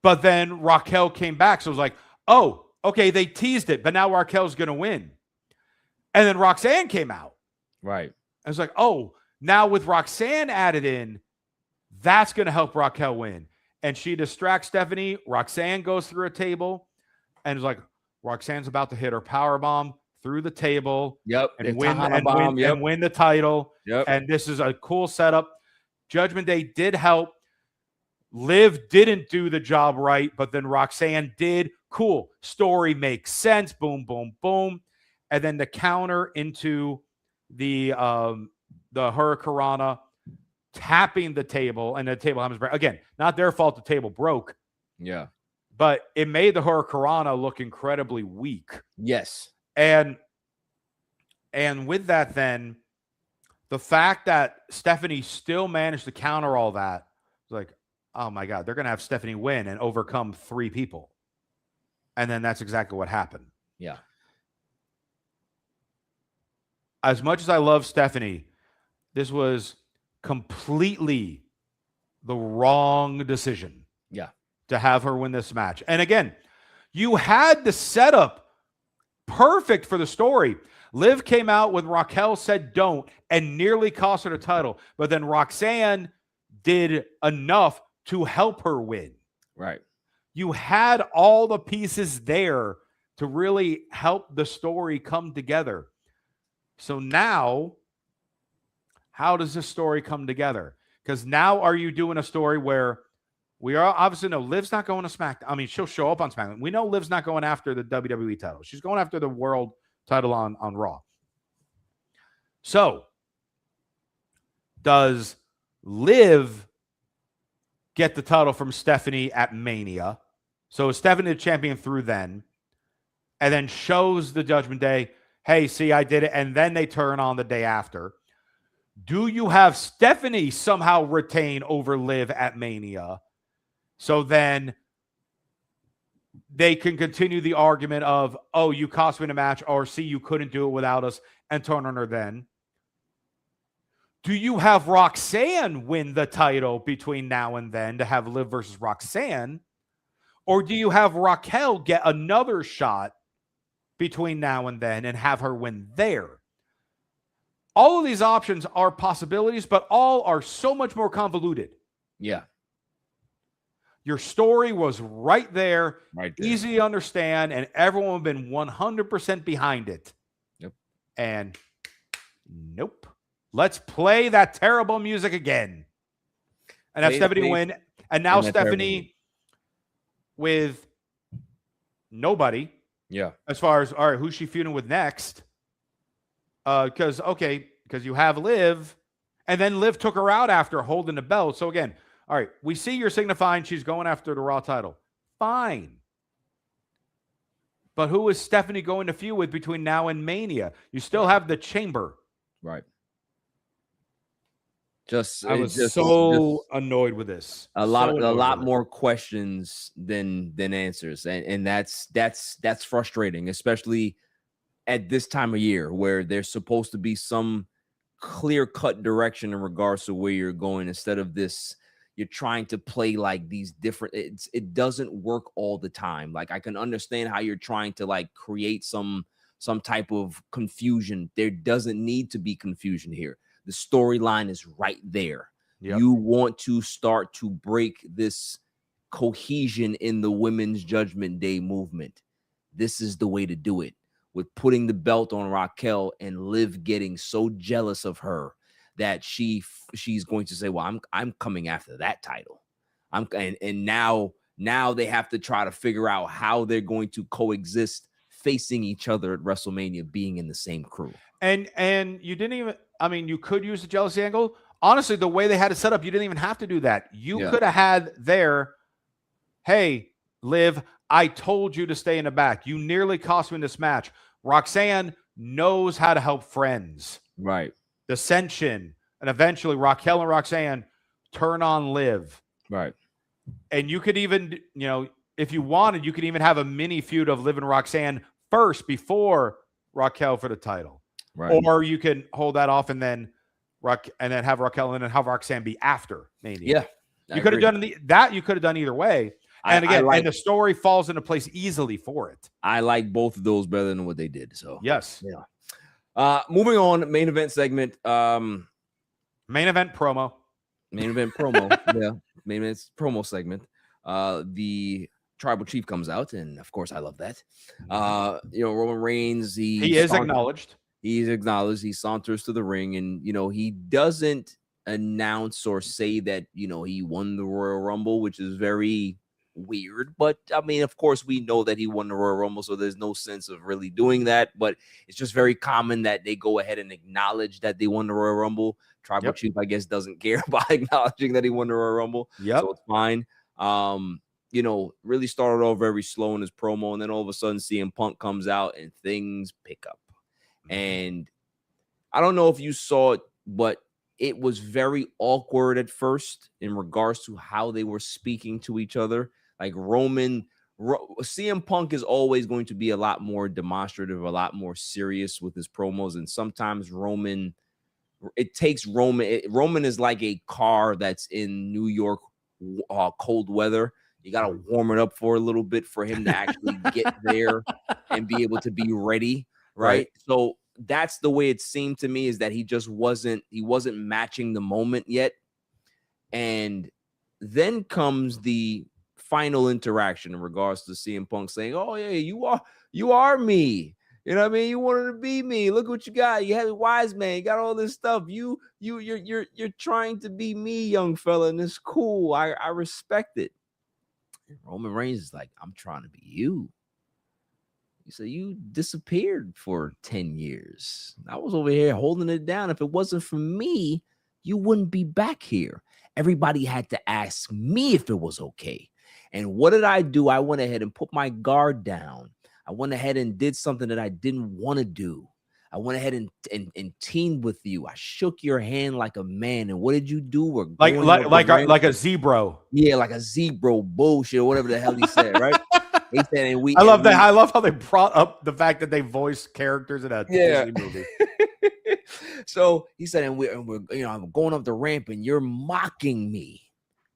but then Raquel came back. So it was like, oh, okay, they teased it, but now Raquel's going to win. And then Roxanne came out. Right. I was like, oh, now with Roxanne added in, that's going to help Raquel win. And she distracts Stephanie. Roxanne goes through a table and it's like, Roxanne's about to hit her power bomb through the table. Yep. And win the title. Yep. And this is a cool setup. Judgment Day did help. Liv didn't do the job right, but then Roxanne did. Cool. Story makes sense. Boom, boom, boom. And then the counter into the Hurricanrana, tapping the table, and the table happens. Again, not their fault the table broke. Yeah. But it made the Hurricanrana look incredibly weak. Yes. And with that, then, the fact that Stephanie still managed to counter all that, was like, oh my God, they're going to have Stephanie win and overcome 3 people. And then that's exactly what happened. Yeah. As much as I love Stephanie, this was completely the wrong decision. Yeah. To have her win this match. And again, you had the setup perfect for the story. Liv came out when Raquel said don't and nearly cost her the title. But then Roxanne did enough to help her win. Right. You had all the pieces there to really help the story come together. So now, how does this story come together? Because now are you doing a story where we are obviously know Liv's not going to SmackDown. I mean, she'll show up on SmackDown. We know Liv's not going after the WWE title. She's going after the world title on Raw. So, does Liv get the title from Stephanie at Mania? So, is Stephanie the champion through then? And then shows the Judgment Day, hey, see, I did it. And then they turn on the day after. Do you have Stephanie somehow retain over Liv at Mania? So then they can continue the argument of, oh, you cost me the match, or see, you couldn't do it without us, and turn on her then. Do you have Roxanne win the title between now and then to have Liv versus Roxanne? Or do you have Raquel get another shot between now and then and have her win there? All of these options are possibilities, but all are so much more convoluted. Yeah. Your story was right there, Right there. easy to understand, and everyone been 100% behind it. Yep. And nope. Let's play that terrible music again. And have Stephanie win. And now Stephanie with nobody. Yeah. As far as, all right, who's she feuding with next? Because you have Liv, and then Liv took her out after holding the belt. So again, all right, we see you're signifying she's going after the Raw title. Fine. But who is Stephanie going to feud with between now and Mania? You still have the Chamber. Right. I was so annoyed with this. A lot more questions than answers, and that's frustrating, especially at this time of year where there's supposed to be some clear-cut direction in regards to where you're going. Instead of this, you're trying to play like these different. It doesn't work all the time. Like, I can understand how you're trying to like create some type of confusion. There doesn't need to be confusion here. The storyline is right there. Yep. You want to start to break this cohesion in the Women's Judgment Day movement. This is the way to do it, with putting the belt on Raquel and Liv getting so jealous of her that she's going to say, well, I'm coming after that title. And now they have to try to figure out how they're going to coexist, facing each other at WrestleMania, being in the same crew. And you didn't even, I mean, you could use the jealousy angle. Honestly, the way they had it set up, you didn't even have to do that. You could have had there, hey, Liv, I told you to stay in the back. You nearly cost me this match. Roxanne knows how to help friends. Right. Dissension. And eventually Raquel and Roxanne turn on Liv. Right. And you could even, if you wanted, you could even have a mini feud of Liv and Roxanne first before Raquel for the title. Right. Or you can hold that off and then have Raquel and then have Roxanne be after Mania. Yeah. You could have done that. You could have done either way. And again, and the story falls into place easily for it. I like both of those better than what they did. So yes. Yeah. Moving on, main event segment. Main event promo. Main event promo. Yeah. Main event promo segment. The Tribal Chief comes out, and of course I love that. Roman Reigns, he is acknowledged. He's acknowledged. He saunters to the ring, and he doesn't announce or say that he won the Royal Rumble, which is very weird. But I mean, of course, we know that he won the Royal Rumble, so there's no sense of really doing that. But it's just very common that they go ahead and acknowledge that they won the Royal Rumble. Tribal Chief, I guess, doesn't care about acknowledging that he won the Royal Rumble. So it's fine. Really started off very slow in his promo, and then all of a sudden CM Punk comes out and things pick up. And I don't know if you saw it, but it was very awkward at first in regards to how they were speaking to each other. Like CM Punk is always going to be a lot more demonstrative, a lot more serious with his promos. And sometimes Roman is like a car that's in New York cold weather. You got to warm it up for a little bit for him to actually get there and be able to be ready. Right. So that's the way it seemed to me, is that he wasn't matching the moment yet. And then comes the final interaction in regards to CM Punk saying, oh yeah, you are me. You know what I mean? You wanted to be me. Look what you got. You have a wise man. You got all this stuff. You're trying to be me, young fella, and it's cool. I respect it. Roman Reigns is like, I'm trying to be you. You say you disappeared for 10 years. I was over here holding it down. If it wasn't for me, you wouldn't be back here. Everybody had to ask me if it was okay. And what did I do? I went ahead and put my guard down. I went ahead and did something that I didn't want to do. I went ahead and teamed with you. I shook your hand like a man. And what did you do? We're like a zebra. Yeah, like a zebra bullshit or whatever the hell he said, right? He said, and I love that. I love how they brought up the fact that they voiced characters in a Disney movie. So he said, and we're I'm going up the ramp, and you're mocking me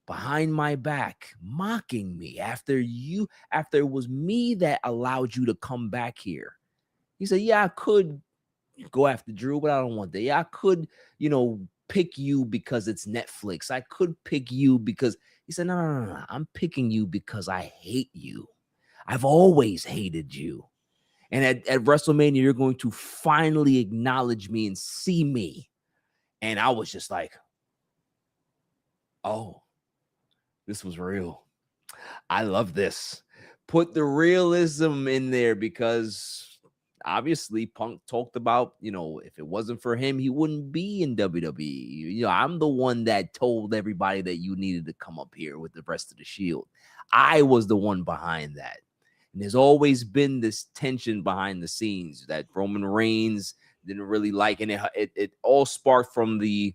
behind my back, mocking me after it was me that allowed you to come back here. He said, yeah, I could go after Drew, but I don't want that. Yeah, I could, pick you because it's Netflix. I could pick you because He said, no. I'm picking you because I hate you. I've always hated you. And at WrestleMania, you're going to finally acknowledge me and see me. And I was just like, oh, this was real. I love this. Put the realism in there because obviously Punk talked about, if it wasn't for him, he wouldn't be in WWE. I'm the one that told everybody that you needed to come up here with the rest of the Shield. I was the one behind that. And there's always been this tension behind the scenes that Roman Reigns didn't really like. And it all sparked from the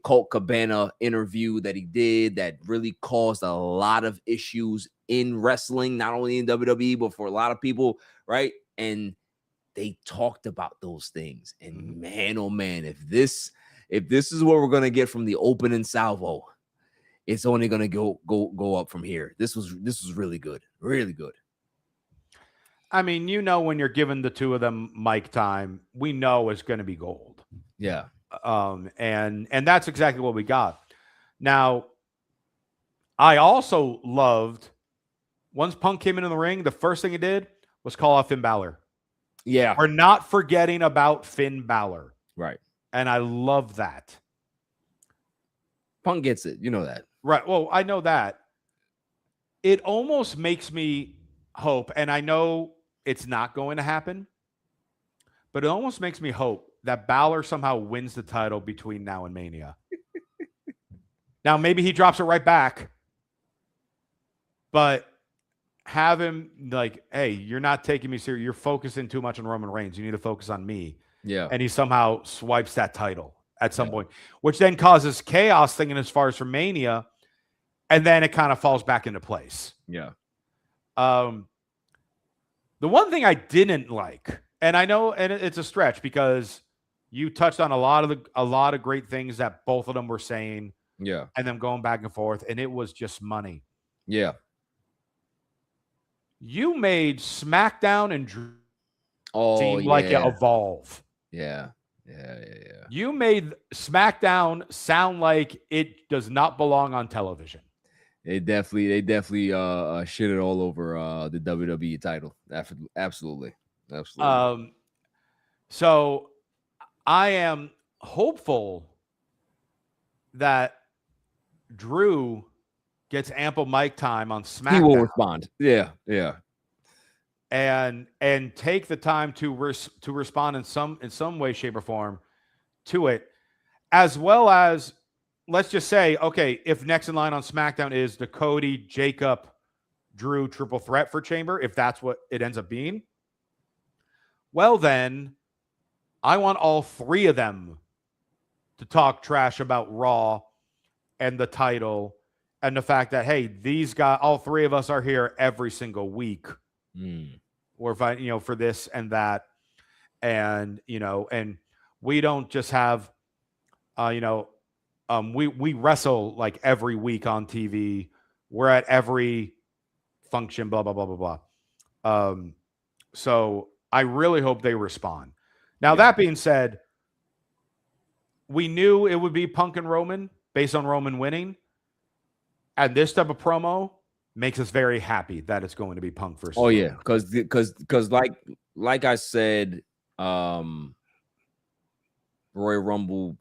Colt Cabana interview that he did that really caused a lot of issues in wrestling, not only in WWE, but for a lot of people, right? And they talked about those things. And man, oh man, if this is what we're gonna get from the opening salvo, it's only gonna go up from here. This was really good, really good. I mean, when you're giving the two of them mic time, we know it's going to be gold. Yeah. And that's exactly what we got. Now, I also loved once Punk came into the ring, the first thing he did was call out Finn Balor. Yeah. We're not forgetting about Finn Balor. Right. And I love that. Punk gets it. You know that. Right. Well, I know that. It almost makes me hope, and I know it's not going to happen, but it almost makes me hope that Balor somehow wins the title between now and Mania. Now, maybe he drops it right back, but have him like, hey, you're not taking me serious. You're focusing too much on Roman Reigns. You need to focus on me. Yeah. And he somehow swipes that title at some point, which then causes chaos thinking as far as for Mania, and then it kind of falls back into place. Yeah. The one thing I didn't like, and I know, and it's a stretch because you touched on a lot of great things that both of them were saying. Yeah. And them going back and forth, and it was just money. Yeah. You made SmackDown and Drew seem like it evolve. Yeah. You made SmackDown sound like it does not belong on television. They definitely shit it all over the WWE title. Absolutely. So I am hopeful that Drew gets ample mic time on SmackDown. He will respond. Yeah. And take the time to respond in some way, shape, or form to it, as well as, let's just say, okay, if next in line on SmackDown is the Cody, Jacob, Drew triple threat for Chamber, if that's what it ends up being, well then, I want all three of them to talk trash about Raw and the title and the fact that, hey, these guys, all three of us are here every single week. Or for this and that. And, and we don't just have, we wrestle like every week on TV. We're at every function, blah, blah, blah, blah, blah. So I really hope they respond. Now, that being said, we knew it would be Punk and Roman based on Roman winning. And this type of promo makes us very happy that it's going to be Punk versus. Oh yeah, because like I said, Royal Rumble,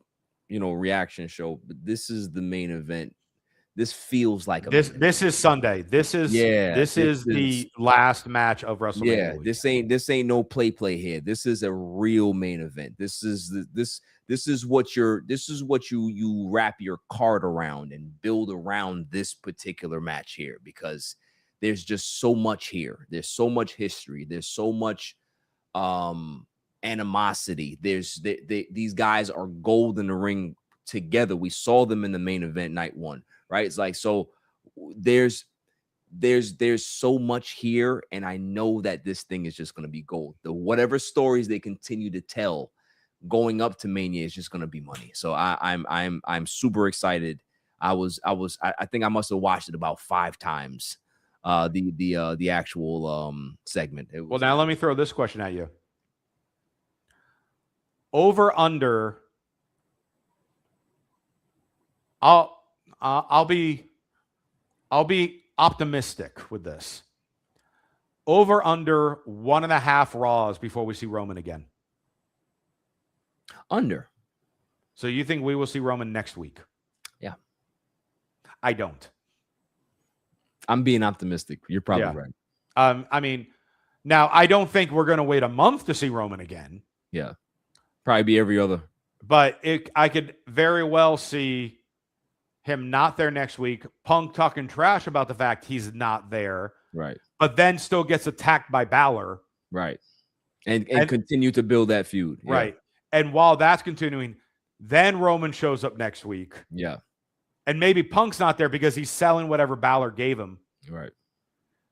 reaction show, but this is the main event. This feels like this is Sunday. This is the last match of WrestleMania. Yeah, this ain't no play here. This is a real main event. This is what you wrap your card around and build around this particular match here, because there's just so much here. There's so much history. There's so much animosity. These guys are gold in the ring together. We saw them in the main event night one, right? It's like, so there's so much here, and I know that this thing is just going to be gold. Whatever stories they continue to tell going up to Mania is just going to be money. So I'm super excited. I think I must have watched it about 5 times. The actual segment. Well, now let me throw this question at you. Over under. I'll be I'll be optimistic with this. Over under 1.5 Raws before we see Roman again. Under. So you think we will see Roman next week? Yeah. I don't. I'm being optimistic. You're probably right. I mean, now I don't think we're going to wait a month to see Roman again. Yeah. Probably be every other. But I could very well see him not there next week. Punk talking trash about the fact he's not there. Right. But then still gets attacked by Balor. Right. And continue to build that feud. Yeah. Right. And while that's continuing, then Roman shows up next week. Yeah. And maybe Punk's not there because he's selling whatever Balor gave him. Right.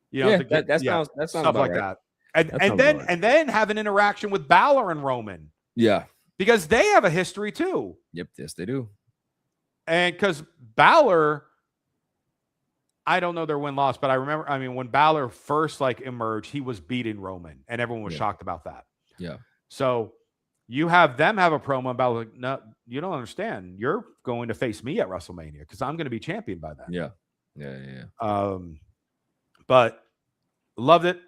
You know, yeah, that sounds stuff like right. that. And then have an interaction with Balor and Roman. Yeah. Because they have a history too. Yep, yes, they do. And because Balor, I don't know their win-loss, but I remember, when Balor first emerged, he was beating Roman, and everyone was shocked about that. Yeah. So you have them have a promo about no, you don't understand. You're going to face me at WrestleMania because I'm going to be champion by then. Yeah. Yeah. But loved it.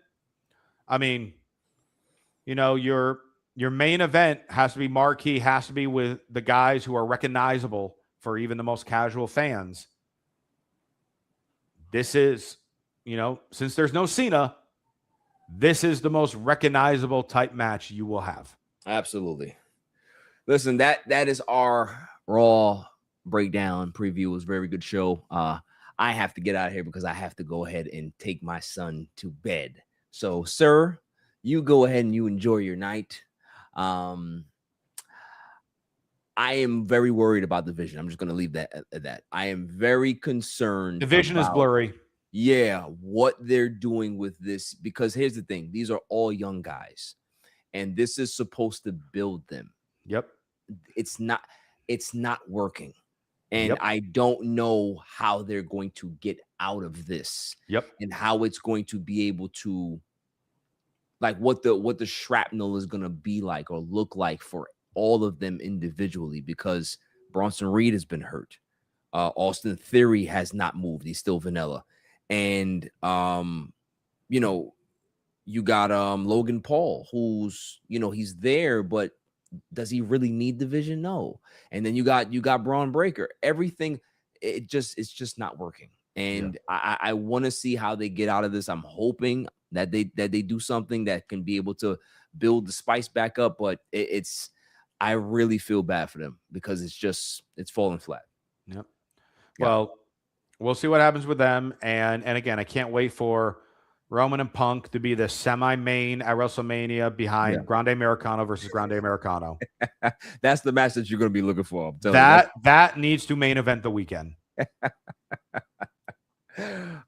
I mean, your main event has to be marquee, has to be with the guys who are recognizable for even the most casual fans. This is, since there's no Cena, this is the most recognizable type match you will have. Absolutely. Listen, that is our Raw breakdown preview. It was a very good show. I have to get out of here because I have to go ahead and take my son to bed. So, sir, you go ahead and you enjoy your night. I am very worried about the vision. I'm just going to leave that at that. I am very concerned. The vision is blurry. Yeah, what they're doing with this, because here's the thing. These are all young guys, and this is supposed to build them. Yep. It's not working. And I don't know how they're going to get out of this. Yep. And how it's going to be able to, what the shrapnel is going to be like or look like for all of them individually, because Bronson Reed has been hurt. Austin Theory has not moved. He's still vanilla. And, you got Logan Paul, who's, he's there, but does he really need the vision? No. And then you got Bron Breakker. Everything, it's just not working. And I want to see how they get out of this. I'm hoping that they do something that can be able to build the spice back up. But I really feel bad for them because it's falling flat. Yep. Well, we'll see what happens with them. And again, I can't wait for Roman and Punk to be the semi-main at WrestleMania behind Grande Americano versus Grande Americano. That's the match that you're going to be looking for. I'm telling you. That needs to main event the weekend.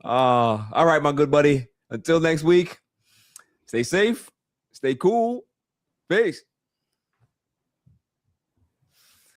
All right, my good buddy. Until next week, stay safe, stay cool. Peace.